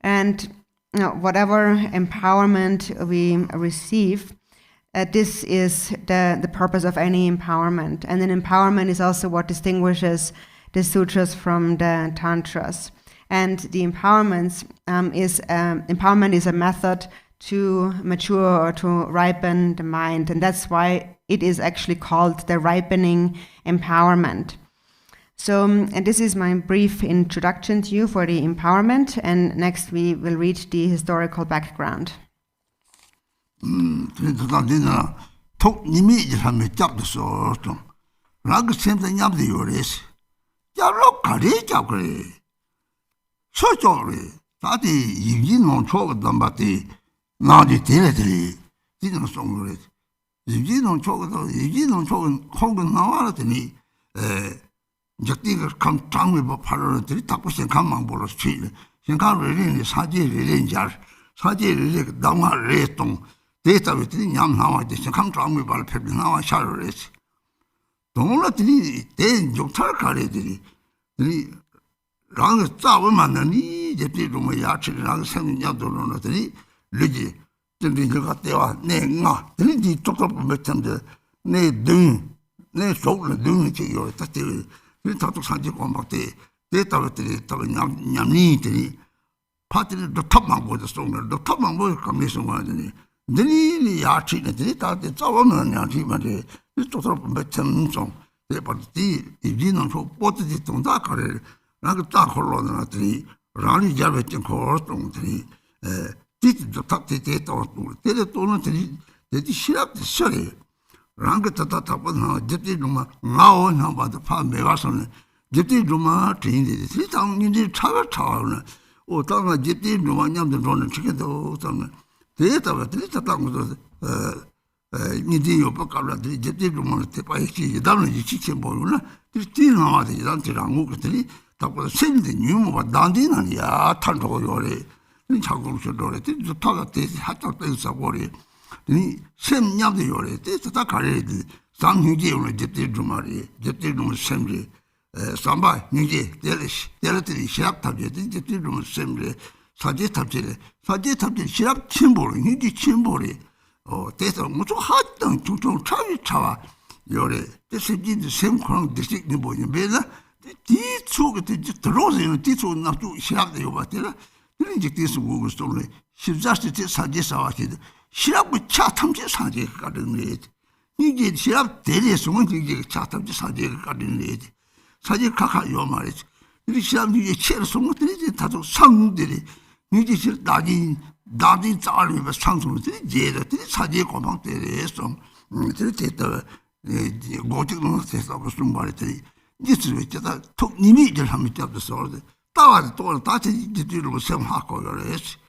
And whatever empowerment we receive, this is the purpose of any empowerment. And then empowerment is also what distinguishes the sutras from the tantras. And the empowerment is a method to mature or to ripen the mind. And that's why it is actually called the ripening empowerment. So, and this is my brief introduction to you for the empowerment. And next we will read the historical background. 톡 이미지 하면 잡듯어 좀 라그 셈다 냠도 요레스 야로 가리 잡그리 소조리 다디 이기는 초거든 바티 나디 데레들이 지는 송그리 이기는 초거는 홍근 나와라더니 적디가 감 장을 뭐 팔러들이 답고선 감만 보러 치네 생각을 사제를 사제를 나와를 동 데이터들이 냠 나와있대. 강조함을 발표를 나와 샤를 했지. 동물들이 대 욕탈 가래들이 랑 싸워 만나니 이제 뭐 야치랑 생냐도로들이 르지 근데 내가 때와 내가 들이 똑똑 못한데 내 속을 등이 지요. 다들 그 다도 산지고 막대 데이터들이 또 냠니들이 파티를 더 탑만 보자 송을 더 탑만 보자 감내서 말하더니 들이 야치들이 다들 싸우면 야치만데 똑똑 못한 좀 대바디 이지는 저 뽀뜨지 동다 가래 나그 딱 홀로나더니 라니 잡았던 거동들이 뒤도 탁대대 또 때려 또는 들이 대디 시랍도 소리 랑그 따따따보나 제티 좀 나오나 봐도 파 매가서는 제티 좀 트인데 시장님들 차가차는 오다가 제티 좀 냠도 저는 치게도 저는 대다가 들이다당도 니디 요박가라들이 제티 좀 대파이지 다는 지치 보이나 들이 나와도 단테랑 오거들이 답고 생데 뉴모가 단디나야 탄도고 요래 자고서 노래 또 타가 때 하짝 때 사고리 이 셈냐도 요래 때 다 가래들 Sam Ninji on a Jeti Dumari, Jeti Dum Assembly, Samba, Ninji, Delish, Delatri, Shap Tabjet, Jeti Dum Assembly, Sajet Tabjet, Sajet Tabjet, Shap Chimbori, Ninji Chimbori, or Teta Mucho Hot Dun, Tutu Chavi Chawa, Yore, this is the same crown district Nibo in Bela, the took the rose in the Tito not to Shap the Yobatella, the Ninjis was only, she just Sajet Awakid, Shap with Chatham Sajet Garden Late. 이게 시합 대리에서 이게 차탑지 사제가 가리는데 사제 각하요 말이지. 이 시합 이게 체를 송들이 다도 상들이 이게 나디 자르면 상송들이 제들이 사제 고방 때에서 들이 됐다 고직노 됐다 무슨 말이지. 이게 진짜 톡 니미들 하면 잡았어. 따와도 또 다시 뒤로 생각하고 그래서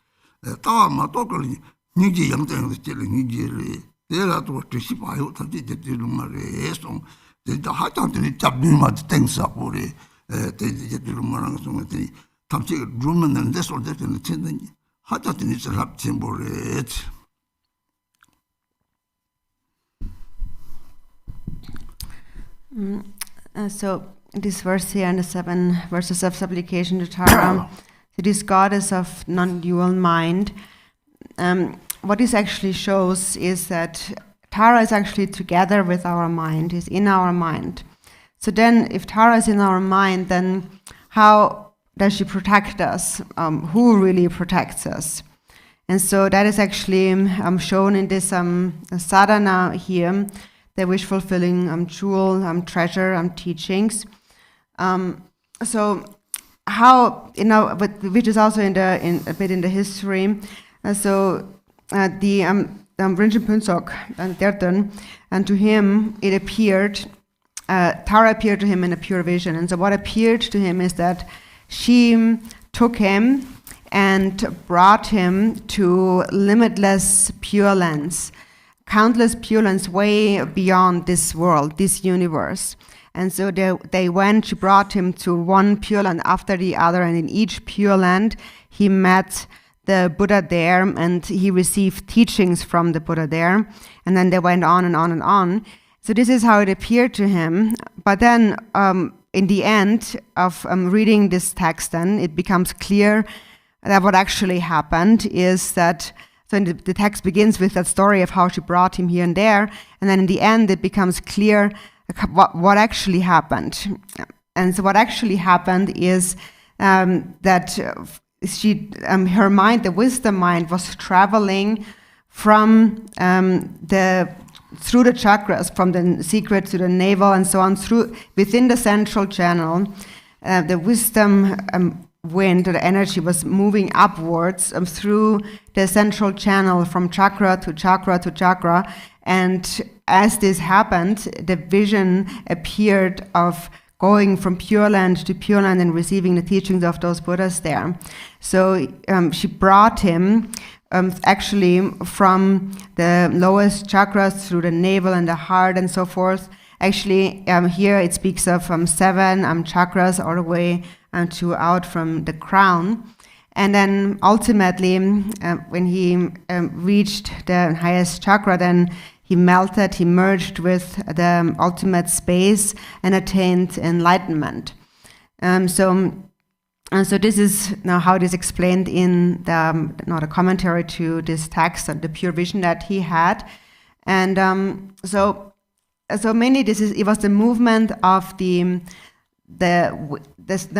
따와마 또 그러니 이게 영장도 찔리 이게 내가 또 뜻이 봐요. 다들 제대로 말해서 진짜 하자들이 잡는마다 땡사고리 제대로 말하는 것들이 답지 루면은 데서 올때는 진짜 하자들이 잡지 모르겠. So this verse here and the 7 verses of supplication to Tara, it is goddess of non-dual mind. What this actually shows is that Tara is actually together with our mind, is in our mind. So then if Tara is in our mind, then how does she protect us? Who really protects us? And so that is actually shown in this sadhana here, the wish-fulfilling jewel, treasure, teachings. So how, which is also in a bit in the history. The Rinchen Punsok Derton, and to him it appeared, Tara appeared to him in a pure vision. And so what appeared to him is that she took him and brought him to limitless pure lands, countless pure lands way beyond this world, this universe. And so she brought him to one pure land after the other, and in each pure land he met the Buddha there, and he received teachings from the Buddha there, and then they went on and on and on. So this is how it appeared to him. But then in the end of reading this text, then it becomes clear that what actually happened is that, so the text begins with that story of how she brought him here and there, and then in the end it becomes clear what actually happened. And so what actually happened is that her mind, the wisdom mind, was traveling from through the chakras, from the secret to the navel and so on, through within the central channel. The wisdom wind, or the energy, was moving upwards through the central channel from chakra to chakra to chakra. And as this happened, the vision appeared of going from Pure Land to Pure Land and receiving the teachings of those Buddhas there. So she brought him actually from the lowest chakras through the navel and the heart and so forth. Actually, here it speaks of 7 chakras all the way to out from the crown. And then ultimately, when he reached the highest chakra, then he melted, he merged with the ultimate space and attained enlightenment. So this is now how it is explained in the commentary to this text, the pure vision that he had. And so mainly it was the movement of the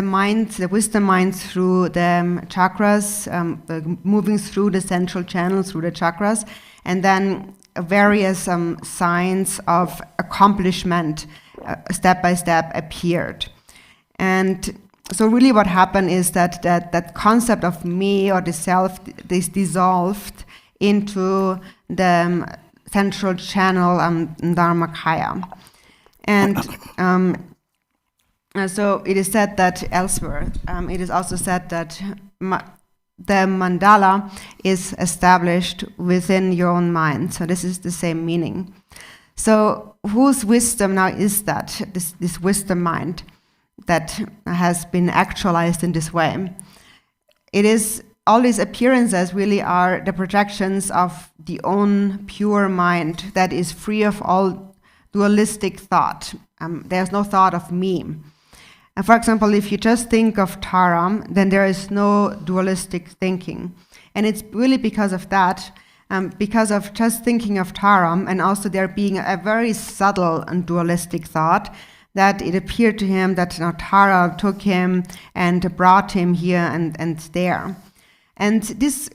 mind, the wisdom mind through the chakras, moving through the central channel, through the chakras, and then various signs of accomplishment step by step appeared. And so really what happened is that concept of me or the self is dissolved into the central channel Dharmakaya. And so it is said that elsewhere, it is also said that the mandala is established within your own mind. So this is the same meaning. So whose wisdom now is that, this wisdom mind that has been actualized in this way? It is, all these appearances really are the projections of the own pure mind that is free of all dualistic thought. There's no thought of me. And for example, if you just think of Tara, then there is no dualistic thinking. And it's really because of that, because of just thinking of Tara, and also there being a very subtle and dualistic thought, that it appeared to him that Tara took him and brought him here and there. And this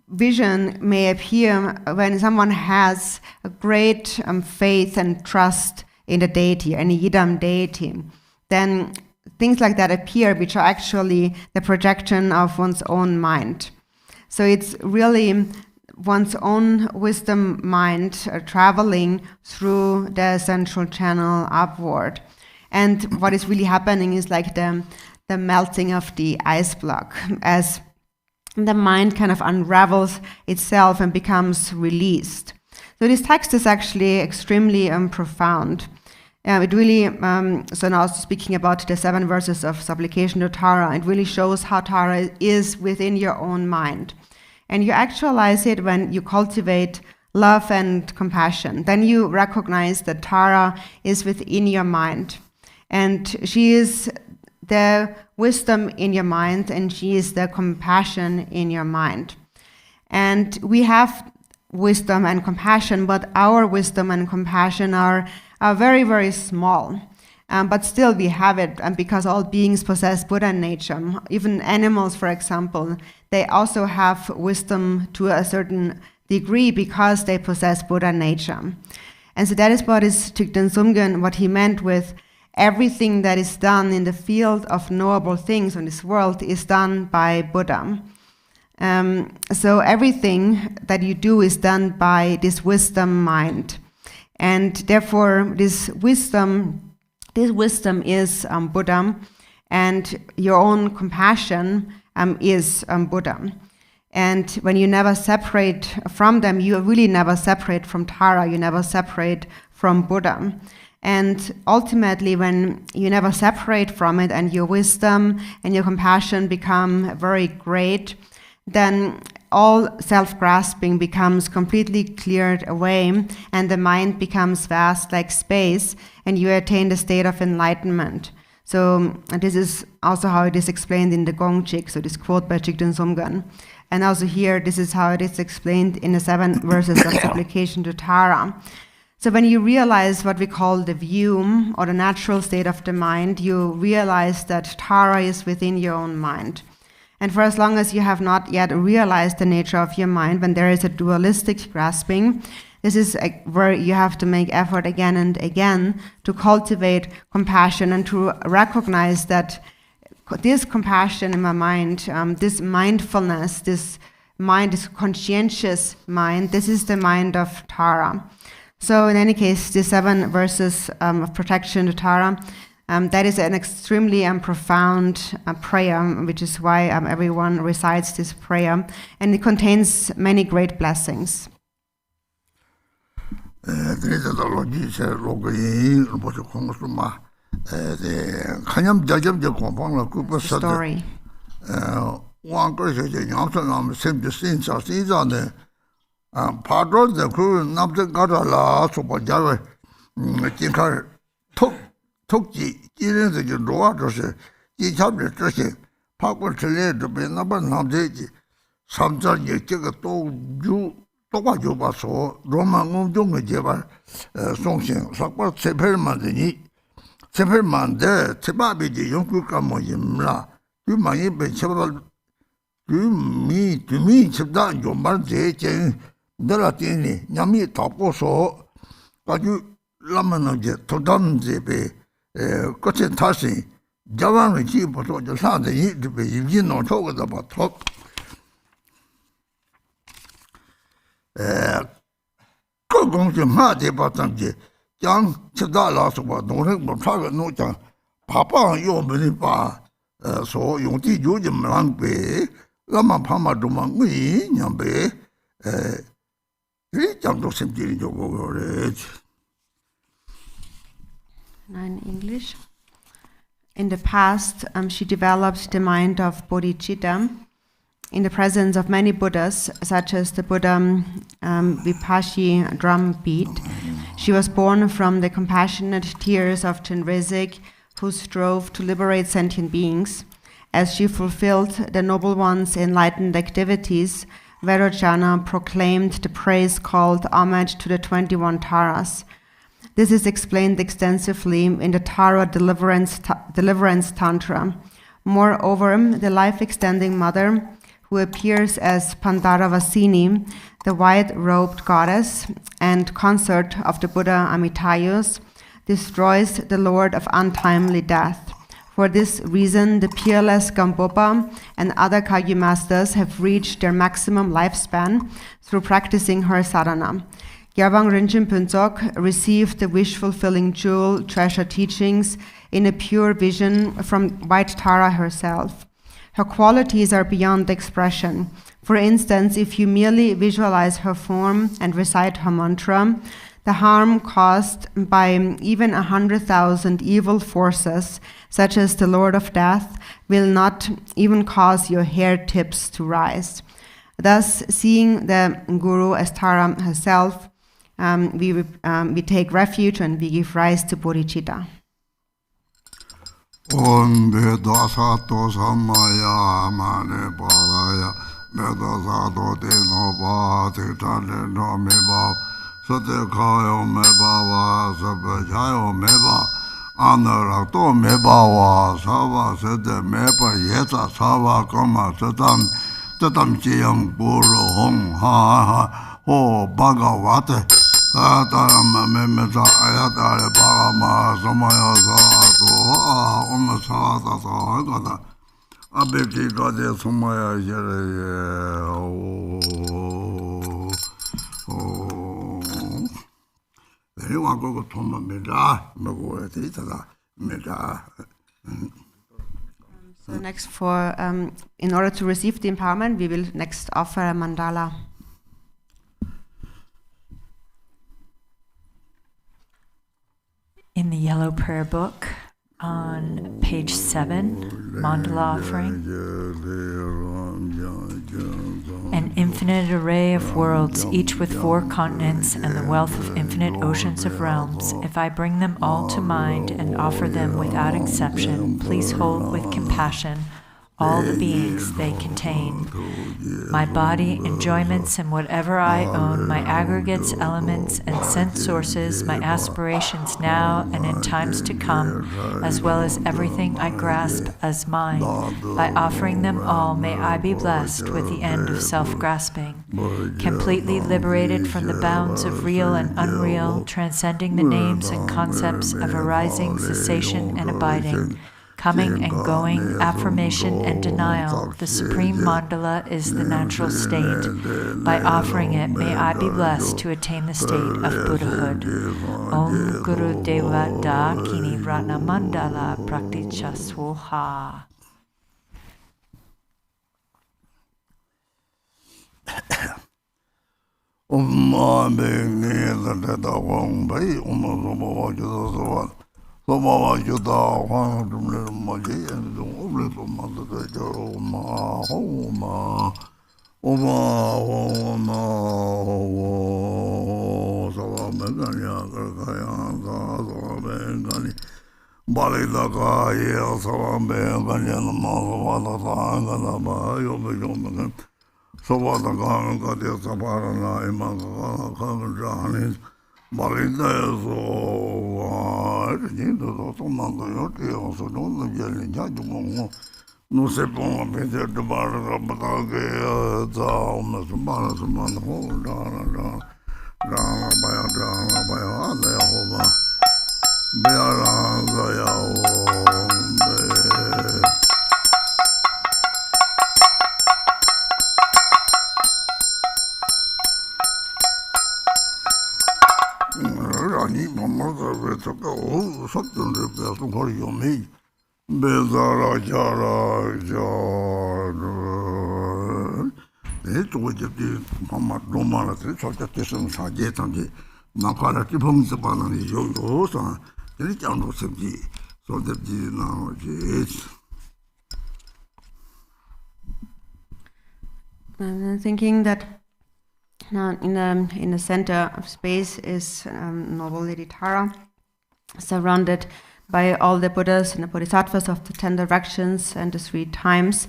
vision may appear when someone has a great faith and trust in the deity, any Yidam deity. Then things like that appear, which are actually the projection of one's own mind. So it's really one's own wisdom mind traveling through the central channel upward. And what is really happening is like the melting of the ice block as the mind kind of unravels itself and becomes released. So this text is actually extremely profound. It really, so now speaking about the 7 verses of supplication to Tara, it really shows how Tara is within your own mind. And you actualize it when you cultivate love and compassion. Then you recognize that Tara is within your mind. And she is the wisdom in your mind, and she is the compassion in your mind. And we have wisdom and compassion, but our wisdom and compassion are very, very small. But still we have it, and because all beings possess Buddha nature. Even animals, for example, they also have wisdom to a certain degree because they possess Buddha nature. And so that is what is Thigden Sumgön, what he meant with everything that is done in the field of knowable things in this world is done by Buddha. So everything that you do is done by this wisdom mind. And therefore this wisdom is Buddha, and your own compassion is Buddha. And when you never separate from them, you really never separate from Tara, you never separate from Buddha. And ultimately, when you never separate from it and your wisdom and your compassion become very great, then all self-grasping becomes completely cleared away and the mind becomes vast like space and you attain the state of enlightenment. So this is also how it is explained in the Gongchik, so this quote by Thigden Sumgön. And also here, this is how it is explained in the 7 verses of supplication to Tara. So when you realize what we call the view or the natural state of the mind, you realize that Tara is within your own mind. And for as long as you have not yet realized the nature of your mind, when there is a dualistic grasping, this is where you have to make effort again and again to cultivate compassion and to recognize that this compassion in my mind, this mindfulness, this mind, this conscientious mind, this is the mind of Tara. So in any case, the 7 verses of protection to Tara, that is an extremely profound prayer, which is why everyone recites this prayer, and it contains many great blessings. Story. Padron the crew Namden Gala Sopajawa Jinkar took the water, each other dressing, Papa Chile to be number Namdeji, sometimes you take a told you. Toba so Roman Dung Jeva Songsing, Sakwa Seperman, Seperman there, Tebabi, Yongkyab Yimla, you might be several. To me, Chibdan, your Marde, Delatini, Yami Taposo, but you Lamanaje, Todan Zebe, Cotton Tassi, Javan Richie, but what you sound they need to be, you know, talk about talk. Going to Madi Batanji, young Chidala, about no target no young Papa, you believe, so you did you Langbe, Lama Pama Dumangui, Yambe, Jump simply in your age. In English. In the past, she developed the mind of bodhicitta in the presence of many Buddhas, such as the Buddha Vipashi drum beat. She was born from the compassionate tears of Chenrezig, who strove to liberate sentient beings. As she fulfilled the Noble One's enlightened activities, Vairocana proclaimed the praise called homage to the 21 Taras. This is explained extensively in the Tara Deliverance Tantra. Moreover, the life-extending mother, who appears as Pandaravasini, the white-robed goddess and consort of the Buddha Amitayus, destroys the Lord of untimely death. For this reason, the peerless Gampopa and other Kagyu masters have reached their maximum lifespan through practicing her sadhana. Gyalwang Rinchen Puntsok received the wish-fulfilling jewel treasure teachings in a pure vision from White Tara herself. Her qualities are beyond expression. For instance, if you merely visualize her form and recite her mantra, the harm caused by even 100,000 evil forces, such as the Lord of Death, will not even cause your hair tips to rise. Thus, seeing the Guru as Tara herself, we take refuge and we give rise to bodhicitta. Om Veda Sato Samaya Mane Paraya Veda Sato Teno Ba Titane No Meba Sate Kayo Meba Wa Sabe Jayo Meba Anarato Meba Wa Sava Sete Meba Yeta Sava Kama Tatam Chiyam Guru Hong Ha Ha Ho Bhagavate Ataram Memeta Ayatare Bhagama Samaya Sato Om Sata Sahagata Abhiti Gade Samaya Jere Anyone go to Toma Meda Mago Tita Meda. So next in order to receive the empowerment, we will next offer a mandala. In the yellow prayer book, on page 7, mandala offering, an infinite array of worlds, each with 4 continents and the wealth of infinite oceans of realms. If I bring them all to mind and offer them without exception, please hold with compassion all the beings they contain. My body, enjoyments, and whatever I own, my aggregates, elements, and sense sources, my aspirations now and in times to come, as well as everything I grasp as mine. By offering them all, may I be blessed with the end of self-grasping, completely liberated from the bounds of real and unreal, transcending the names and concepts of arising, cessation, and abiding, coming and going, affirmation and denial. The supreme mandala is the natural state. By offering it, may I be blessed to attain the state of Buddhahood. Om Guru Deva Dakini Ratna Mandala Prakticha Swoha. Soma Juda, Gar Trinley and the Oblit of Mother Oma Salamegania, Gani, Balidaka, Salamegania, Mavata, Yomi, Sovata, Gadia Saparana, Imaka, Kavajanis. Balida so nido to mando yo so no geli ja jumo no se pon pedir de bar batage za o so man ho da baya ale ho ba baya ya o 아니 mamada vetaka o satun de pesu hori yomi bezara jara ne to je mamad nomala tre chota tesum saje tanje nakara ti bhongse banani yo sa ri chando sebji so de na je I'm thinking that Now, in the center of space is Noble Lady Tara, surrounded by all the Buddhas and the Bodhisattvas of the 10 directions and the 3 times.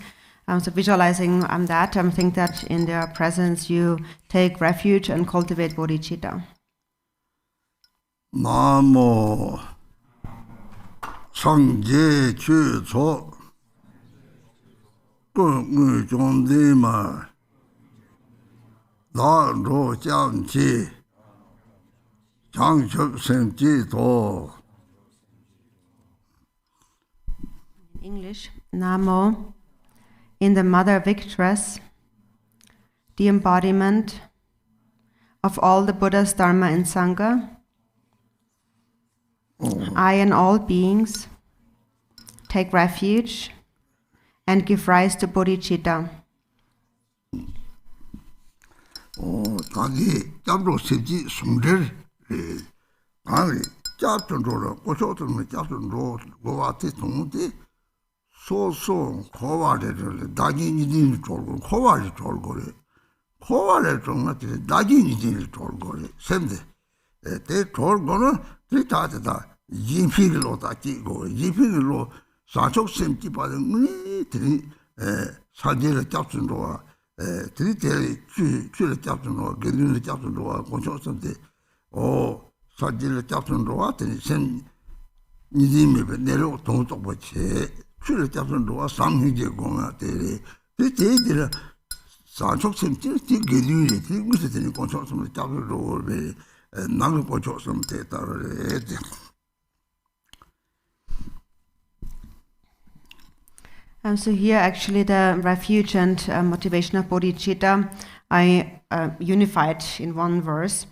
So visualizing that, I think that in their presence you take refuge and cultivate bodhicitta. Namo Sangye Chu Cho Gung Zhong Di Ma Da Ro Jiang Qi Chang Chup Sen Ji Do. In English, Namo, in the Mother Victress, the embodiment of all the Buddhas, Dharma, and Sangha, I and all beings take refuge and give rise to bodhicitta. 자기 잡로 세지 숨들 아니 잡던로로 고초던 잡던로 고와티 동데 소소 고와를 다진이들 돌고 고와를 돌고래 고와를 정말 다진이들 돌고래 샘데 때 돌고는 들다다 인피로 다 끼고 인피로 사촉 샘지 받은 우리들이 사제를 잡던로 들이대 주를 잡던로 견을 잡던로 고초선데 사제를 잡던로 왔더니 샘 니님이 내려 동쪽버치 주를 잡던로 상행제 공화들이 들이대 사촉 샘지 견을 무슨 되는 고초선을 잡던로 왜 나는 고초선 때따라래 So here actually the refuge and motivation of bodhicitta I unified in one verse.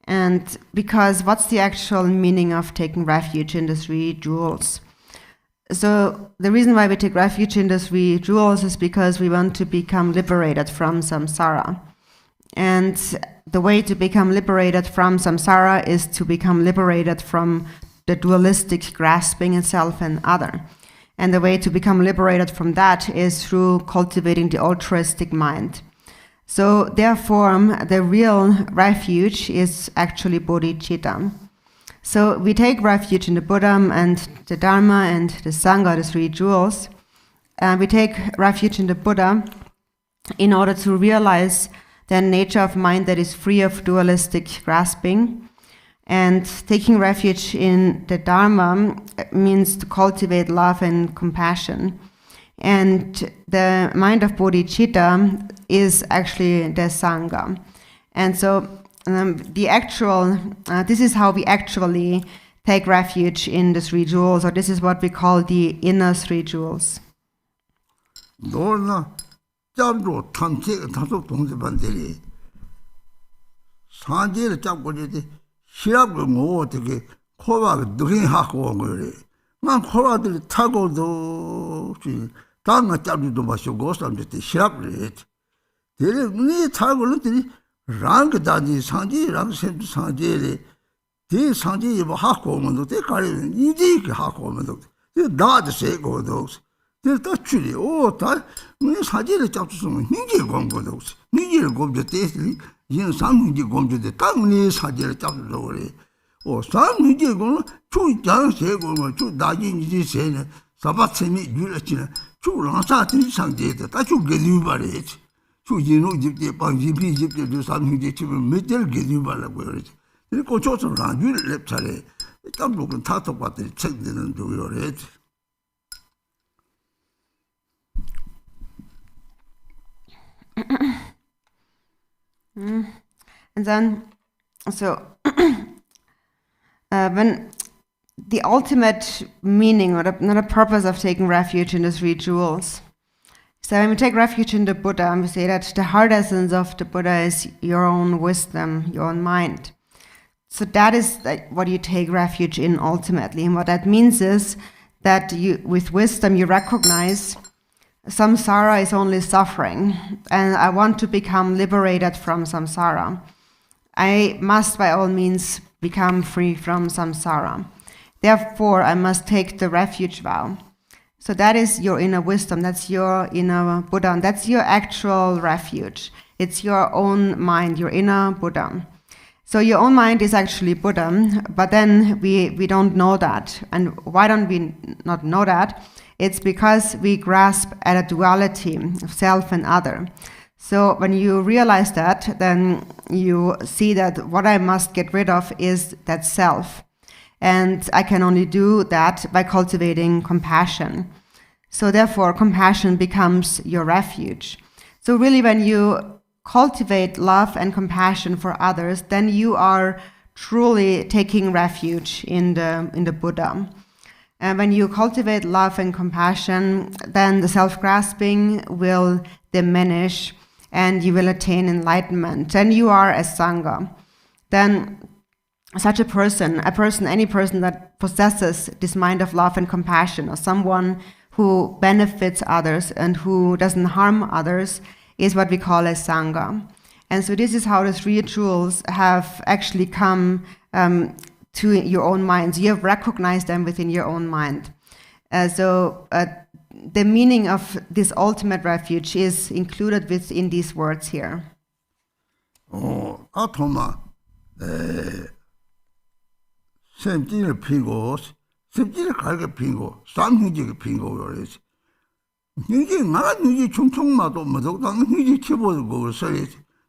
And because what's the actual meaning of taking refuge in the 3 jewels? So the reason why we take refuge in the 3 jewels is because we want to become liberated from samsara. And the way to become liberated from samsara is to become liberated from the dualistic grasping in self and other. And the way to become liberated from that is through cultivating the altruistic mind. So therefore, the real refuge is actually bodhicitta. So we take refuge in the Buddha and the Dharma and the Sangha, the 3 jewels. We take refuge in the Buddha in order to realize the nature of mind that is free of dualistic grasping. And taking refuge in the Dharma means to cultivate love and compassion. And the mind of bodhicitta is actually the Sangha. And so this is how we actually take refuge in the 3 jewels, or this is what we call the inner 3 jewels. 너나 잡로 탐체 다소 동지반들이 산지를 잡고 이제 시합을 뭐 어떻게 코바가 누린 하고 온 거래. 난 코바들이 타고도 당가 잡지도 마시고 사람들이 시합을 했지. 대리 니 타고는 들이 랑 다니 산지랑 샘 산지에 대 산지 뭐 하고 오면도 대 가리 이제 하고 오면도 나도 세고도 또 줄이 다 사진을 잡수면 이게 공부도 이게 공부 때리 이 상민지 공부도 땅니 사진을 잡수고 그래 상민지 공부 초장 세고 초 나진지 세네 사바체미 줄었지나 초랑사티 상제도 다 주게리 말이지 초진호 집대 방지비 집대 상민지 집을 몇절 게리 말라고 그러지 그리고 초선 라줄 랩차래 땀록은 타톡 받더니 책 되는 도요래 And then, so when the ultimate meaning or the purpose of taking refuge in the 3 jewels. So when we take refuge in the Buddha, we say that the heart essence of the Buddha is your own wisdom, your own mind. So that is what you take refuge in ultimately. And what that means is that with wisdom you recognize samsara is only suffering, and I want to become liberated from samsara. I must by all means become free from samsara. Therefore, I must take the refuge vow. So that is your inner wisdom, that's your inner Buddha, and that's your actual refuge. It's your own mind, your inner Buddha. So your own mind is actually Buddha, but then we don't know that. And why don't we not know that? It's because we grasp at a duality of self and other. So when you realize that, then you see that what I must get rid of is that self. And I can only do that by cultivating compassion. So therefore, compassion becomes your refuge. So really, when you cultivate love and compassion for others, then you are truly taking refuge in the Buddha. And when you cultivate love and compassion, then the self-grasping will diminish and you will attain enlightenment. Then you are a Sangha. Then such a person, any person that possesses this mind of love and compassion, or someone who benefits others and who doesn't harm others, is what we call a Sangha. And so this is how the three jewels have actually come to your own minds. You have recognized them within your own mind. The meaning of this ultimate refuge is included within these words here. semti를 피고 semti를 갈게 피고 삼행지를 피고 그래서 이게 나가 이게 총총마도 뭐도 당 이게 쳐보고 그래서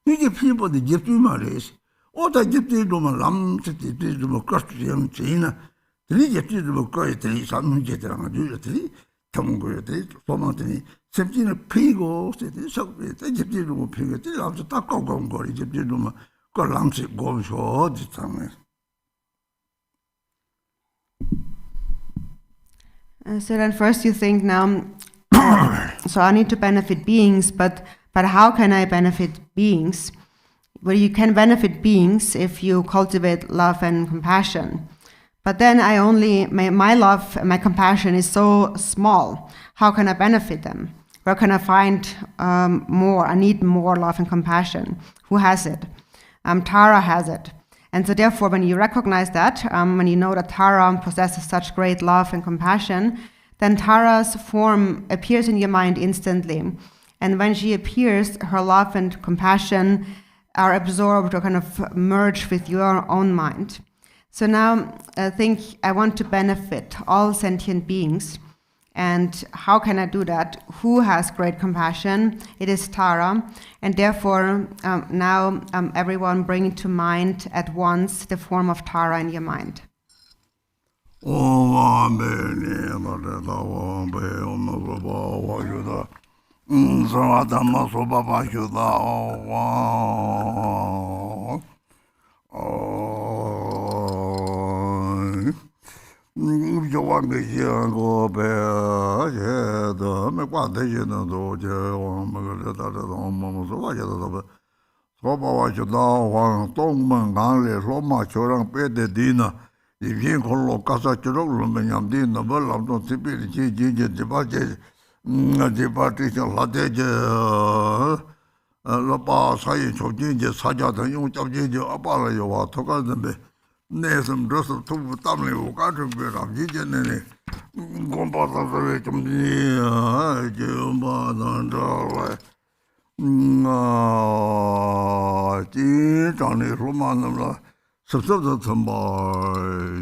이게 피보다 접지 말이지 오다 접지로만 남스티도 뭐 거스티는 지나 들이 접지도 뭐 거의 들이 삼행지들랑 아주 들이 통고들이 소망들이 semti를 피고 속에 접지로 뭐 피고 들이 아주 딱 꺾은 거리 접지로만 그 람스 고셔 지상에 So then first you think now, so I need to benefit beings, but how can I benefit beings? Well, you can benefit beings if you cultivate love and compassion. But then my love and my compassion is so small. How can I benefit them? Where can I find more? I need more love and compassion. Who has it? Tara has it. And so therefore, when you recognize that, when you know that Tara possesses such great love and compassion, then Tara's form appears in your mind instantly. And when she appears, her love and compassion are absorbed or kind of merge with your own mind. So now I think I want to benefit all sentient beings. And how can I do that? Who has great compassion? It is Tara. And therefore, now everyone bring to mind at once the form of Tara in your mind. 내섬 러서 두부 땀을 오가지고 감지전에 공부하다가 좀 저마난다 진짜네 로만나 섭섭도 참바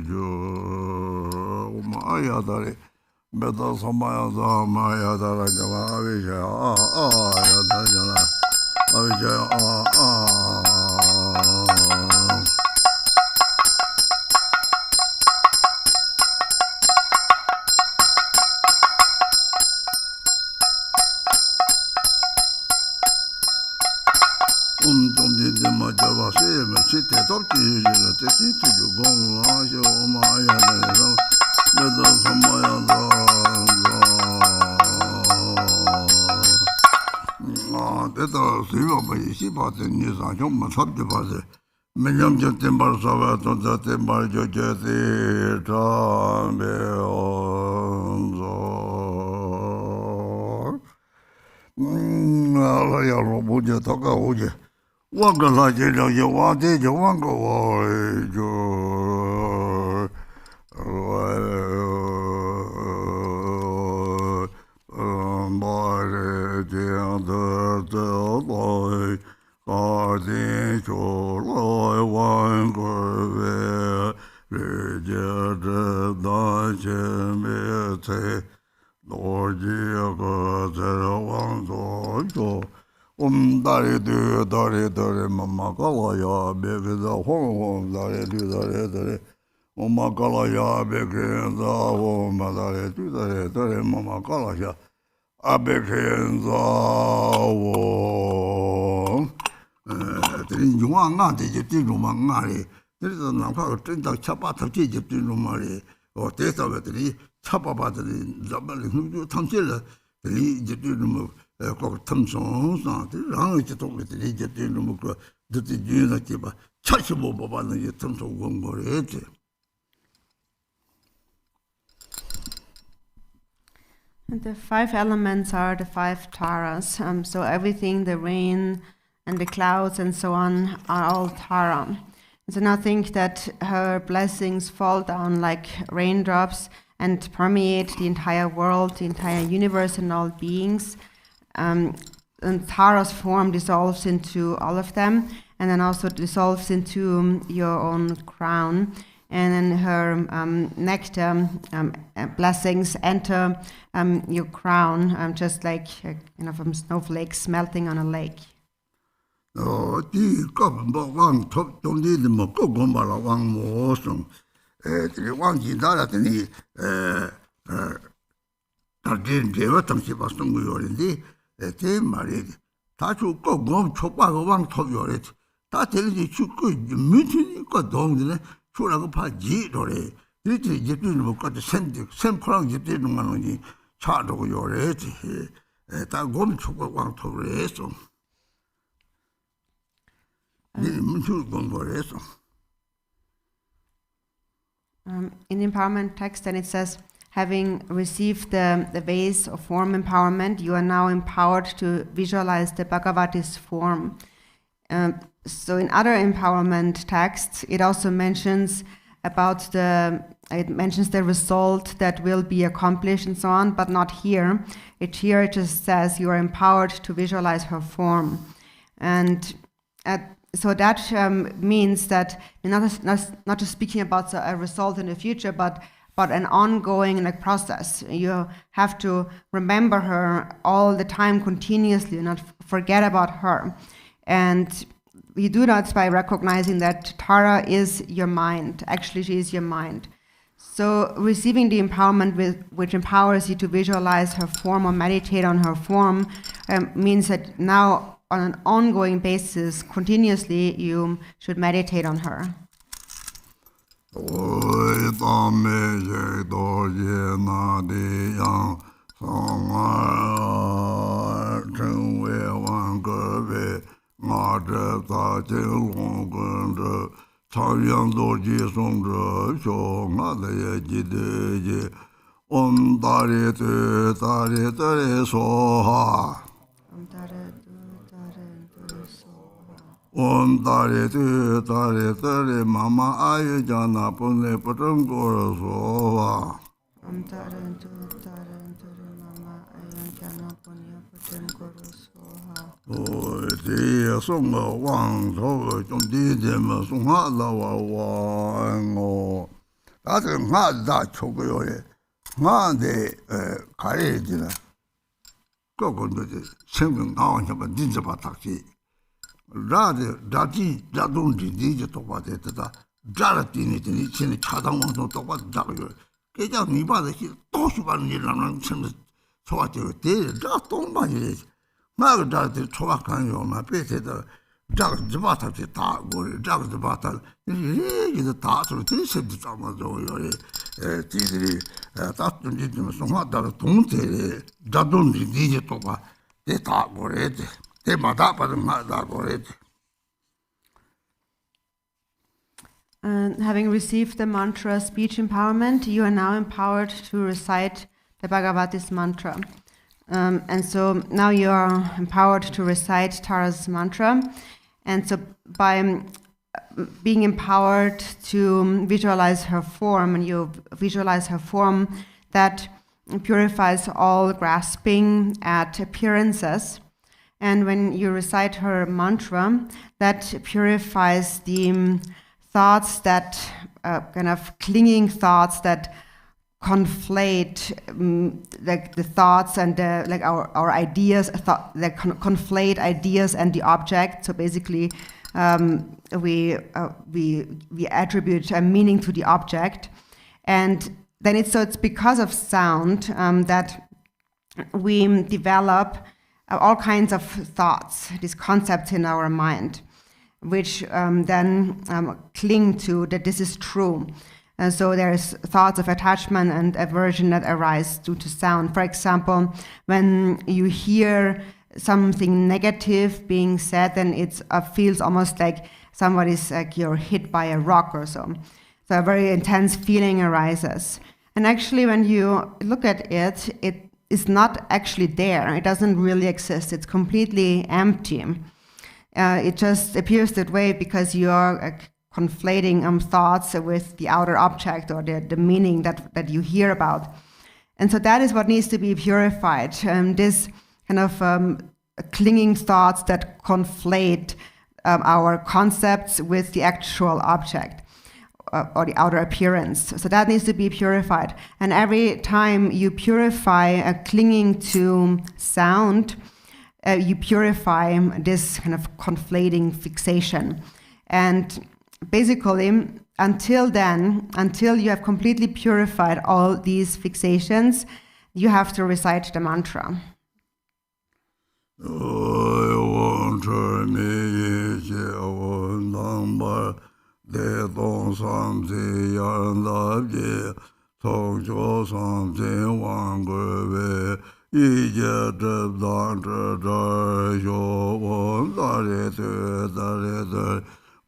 저 마야다래 메다 섬마야다 마야다라 저마 아비샤 야다잖아 아비샤 din cho lo wan go ve le je de da je me te lo ji go ze wan do jo dare de dare mama ga la ya be ge da hong dare de dare mama ga la ya be ge da hong dare de dare mama ga la ya 아베켄자오 드린 중앙한테 집중 좀 말이 그래서 나가真的 차바터 집중 좀 말이 대사들이 차바바들이 잡을 힘도 탐실을 들이 집중 좀 꼭 탐송사 랑 이제 동네들이 집중 좀 듣지 주는 봐 차시 뭐 받는 게 탐송 공부를 And the 5 elements are the 5 taras. So everything, the rain and the clouds and so on, are all tara. So now think that her blessings fall down like raindrops and permeate the entire world, the entire universe and all beings. And tara's form dissolves into all of them and then also dissolves into your own crown. And then her nectar blessings enter your crown, just like from snowflakes melting on a lake. 초라고 파지 노래 이렇게 집주는 못 가도 샘코랑 집주는 거는 차도고 요래지 다 곰 초고 왕토를 했어 네 문출 공부를 했어 in the empowerment text then it says having received the vase of form empowerment you are now empowered to visualize the Bhagavati's form. So in other empowerment texts, it also mentions the result that will be accomplished and so on, but not here. It just says you are empowered to visualize her form. And so that means that you're not just speaking about a result in the future, but an ongoing process. You have to remember her all the time continuously, not forget about her. And you do that by recognizing that Tara is your mind. Actually, she is your mind. So receiving the empowerment which empowers you to visualize her form or meditate on her form means that now on an ongoing basis, continuously, you should meditate on her. mama ayu jana pune putum goro soha. Di songa wang soga chung di jema songa la wa wang o. Dati nga da chogo yore, nga de kare dina. Kokondo de sengung nawa nyaba dinja pa taksi. Rati jadung di je topa de tata, jara dini dini chini chadang wang song topa jaga yore. Keja nipa de si toshi pa ni lamlang chini chowa de de ra tongpa yore. Nga jara de chowa kan yo ma pe se da jaga jiba taksi ta gore, jaga jiba ta, re de ta suru dini se di chama zo yore. Tidiri ta tunji dima songa dara tong te re, jadung di je topa de ta gore de. Having received the mantra speech empowerment, you are now empowered to recite the Bhagavati's mantra. And so now you are empowered to recite Tara's mantra. And so by being empowered to visualize her form, and you visualize her form, that purifies all grasping at appearances. And when you recite her mantra, that purifies the thoughts that, kind of clinging thoughts that conflate like the thoughts and like our ideas, that conflate ideas and the object. So basically, we attribute a meaning to the object, and then it's because of sound that we develop all kinds of thoughts, these concepts in our mind, which then cling to that this is true. And so there's thoughts of attachment and aversion that arise due to sound. For example, when you hear something negative being said, then it feels almost like somebody's like you're hit by a rock or so. So a very intense feeling arises. And actually, when you look at it, it is not actually there. It doesn't really exist. It's completely empty. It just appears that way because you are conflating thoughts with the outer object or the meaning that you hear about. And so that is what needs to be purified. This kind of clinging thoughts that conflate our concepts with the actual object or the outer appearance. So that needs to be purified. And every time you purify clinging to sound, you purify this kind of conflating fixation. And basically, until you have completely purified all these fixations, you have to recite the mantra.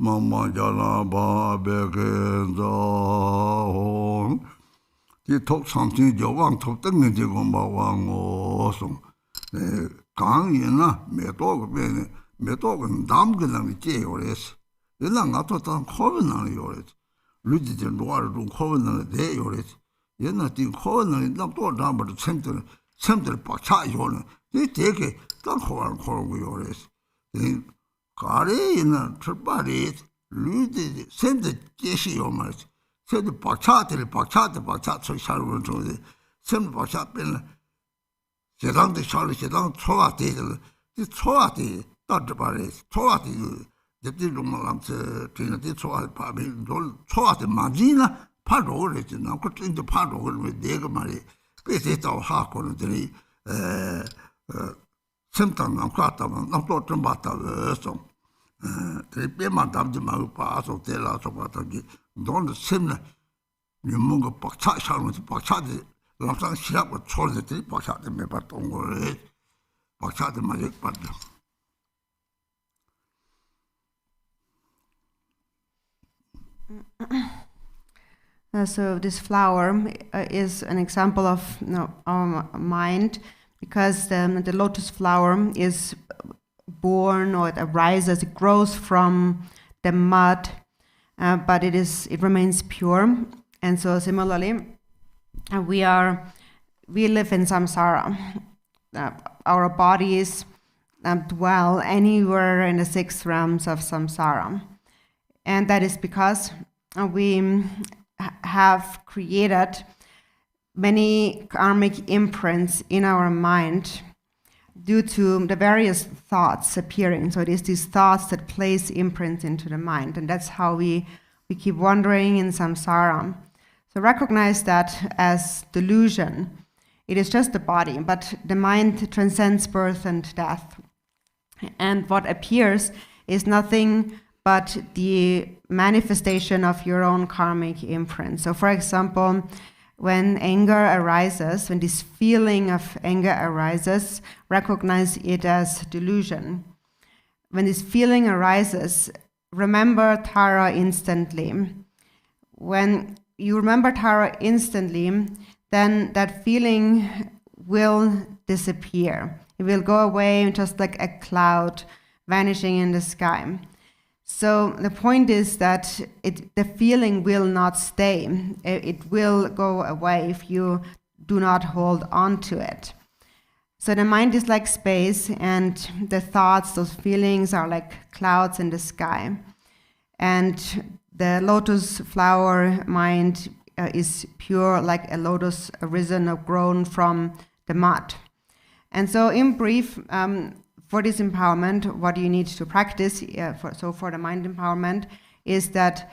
Mama jala ba beke da hong. Di tok something jo wang tok teng ne gong ba wang o song. Gang yin na me to dam ge lang je yo les. Yin na nga to tan ko na yo les. Lu ji de lo ar du ko na de yo les. Yin na di ko na nam to dam ba chen de pa cha yo le. Di de ge tan ko yo les. 가리는 출발이 루디 센데 제시요 말이지. 센데 박차 소샤로 저데 센 박차 뺀 제당도 제당 초와대들 이 초와대 따르바리 초와대 deputy Lumalamse Trinity Soal Pabil Dol Soat Magina Padores, now got into Padol with Degamari, Pete of Hakon, symptom of Katam, not Tombata, so the payment of the Marupas of Tela Sopatagi, don't similar. You mungo Pacha with Pachati, Lamsan Shirap with Solitary Pachati Mepatongo, Pachati Magic Partner. So this flower is an example of our mind, because the lotus flower is born, or it arises, it grows from the mud, but it remains pure. And so similarly, we live in samsara. Our bodies dwell anywhere in the 6 realms of samsara. And that is because we have created many karmic imprints in our mind due to the various thoughts appearing. So it is these thoughts that place imprints into the mind, and that's how we keep wandering in samsara. So recognize that as delusion. It is just the body, but the mind transcends birth and death. And what appears is nothing but the manifestation of your own karmic imprint. So for example, when anger arises, when this feeling of anger arises, recognize it as delusion. When this feeling arises, remember Tara instantly. When you remember Tara instantly, then that feeling will disappear. It will go away just like a cloud vanishing in the sky. So the point is that the feeling will not stay. It will go away if you do not hold on to it. So the mind is like space, and the thoughts, those feelings are like clouds in the sky. And the lotus flower mind is pure, like a lotus arisen or grown from the mud. And so in brief, for this empowerment, what you need to practice, for the mind empowerment, is that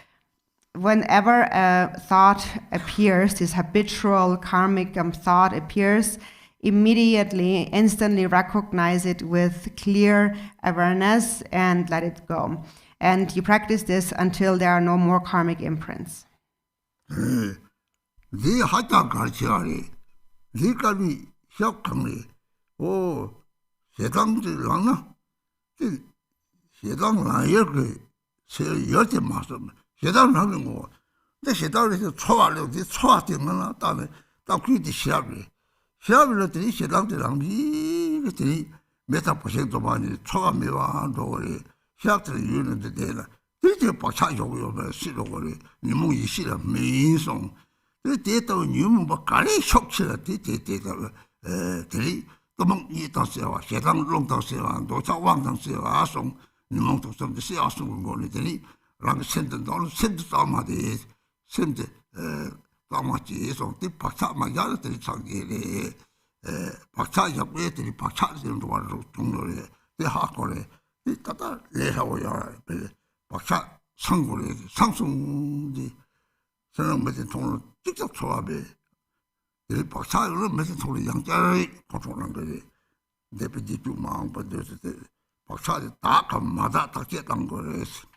whenever a thought appears, this habitual karmic thought appears, immediately, instantly recognize it with clear awareness and let it go. And you practice this until there are no more karmic imprints. The hata garchiari, the kami shakami, oh, Shedang Lana, the Shedang Layerke, say Yote Master, Shedang Navingo, the Shedang is a toilet, the Twatting, Taki the Shabby. Shabby, the Shedang de Lambi, the Metaposito Mani, Tomiva, Dori, Shattered Unit the Dela, the Pachajo will sit over it, Nimu Yishida, main song. The data Numu Bakari shocks the Tomong yi tang sewa, xedang long tang sewa, do cha wang tang sewa, a song, ni mong tong sem de se a song go ni teni, rang sen de dong, sen de dama de, sen de dama ji song, di pak cha ma ya de teni chang ge le, pak cha ya we teni pak cha de do wa ro tong lo le, de ha ko le, di ta ta le ha wo ya, pak cha sang go le, sang song di, sen me de tong lo, tik tak choa be. 이 박사를 몇번 소리 양자리 고통한 거지. 대표지 주망 받듯이 박사를 다 감마다 다 깼던 거랬어.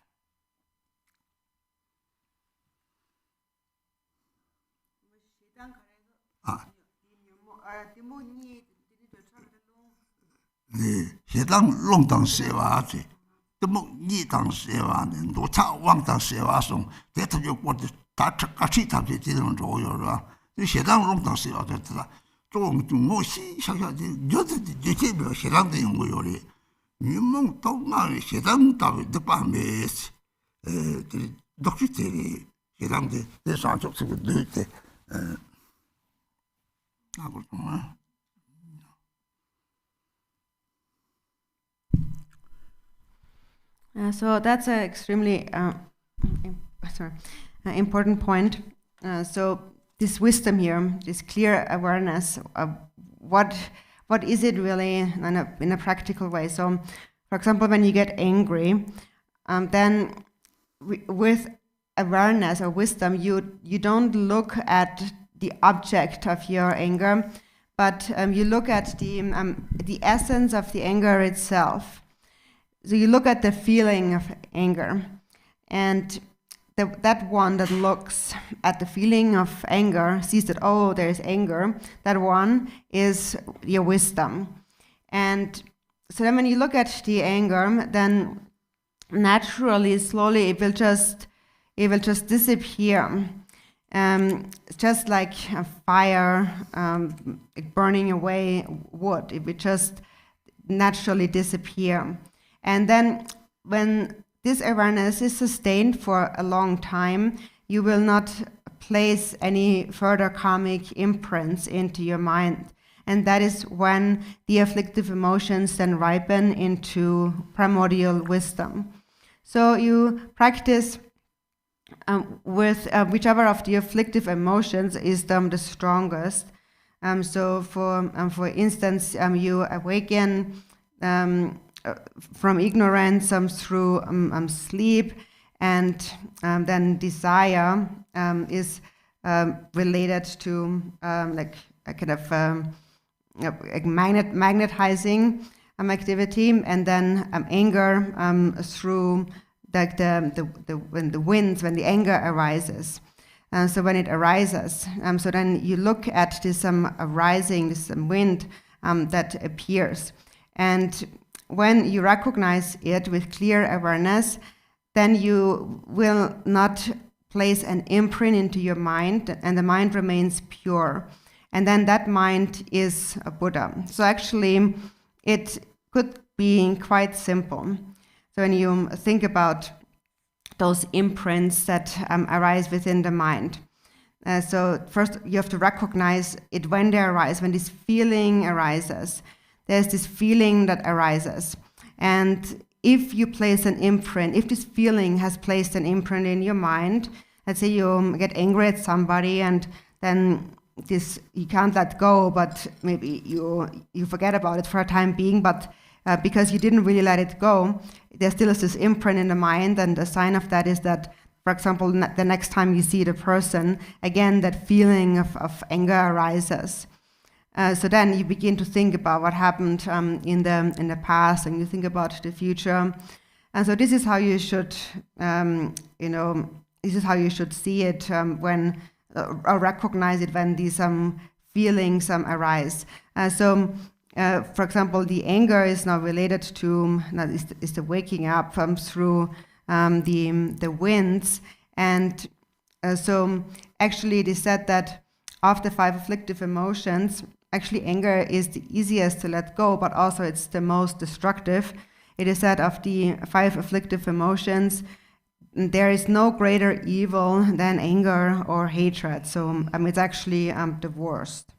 네, 해당 롱당 세와지. 또 니당 세와는 노차 왕당 세와송 대통령 보다 다 같이 답지 되는 거요. 写当龙当时要在这，中我西想想的，就是这些表写当的用有的，你们都那写当到的办没事，这都是这里写当的，这上就是个对的，那个什么。So that's an extremely important point. So this wisdom here, this clear awareness of what is it really in a practical way. So, for example, when you get angry, then with awareness or wisdom, you don't look at the object of your anger, but you look at the essence of the anger itself. So you look at the feeling of anger, and that one that looks at the feeling of anger, sees that, oh, there is anger, that one is your wisdom. And so then when you look at the anger, then naturally, slowly, it will just disappear. Just like a fire burning away wood, it will just naturally disappear. And then when this awareness is sustained for a long time, you will not place any further karmic imprints into your mind. And that is when the afflictive emotions then ripen into primordial wisdom. So you practice with whichever of the afflictive emotions is the strongest. So for instance, you awaken from ignorance through sleep, and then desire is related to like a kind of magnetizing activity, and then anger through like when the anger arises. So when it arises, so then you look at this arising, this wind that appears, and when you recognize it with clear awareness, then you will not place an imprint into your mind, and the mind remains pure. And then that mind is a Buddha. So actually, it could be quite simple. So when you think about those imprints that arise within the mind. So first, you have to recognize it when they arise, when this feeling arises. there's this feeling that arises. And if you place an imprint, if this feeling has placed an imprint in your mind, let's say you get angry at somebody and then this you can't let go, but maybe you forget about it for a time being, but because you didn't really let it go, there still is this imprint in the mind, and a sign of that is that, for example, the next time you see the person, again, that feeling of anger arises. So then you begin to think about what happened in the past, and you think about the future. And so this is how you should, this is how you should see it when, or recognize it when these feelings arise. For example, the anger is now related to is the waking up through the winds, and so actually it is said that of the 5 afflictive emotions, actually anger is the easiest to let go, but also it's the most destructive. It is said of the 5 afflictive emotions, there is no greater evil than anger or hatred. So it's actually the worst.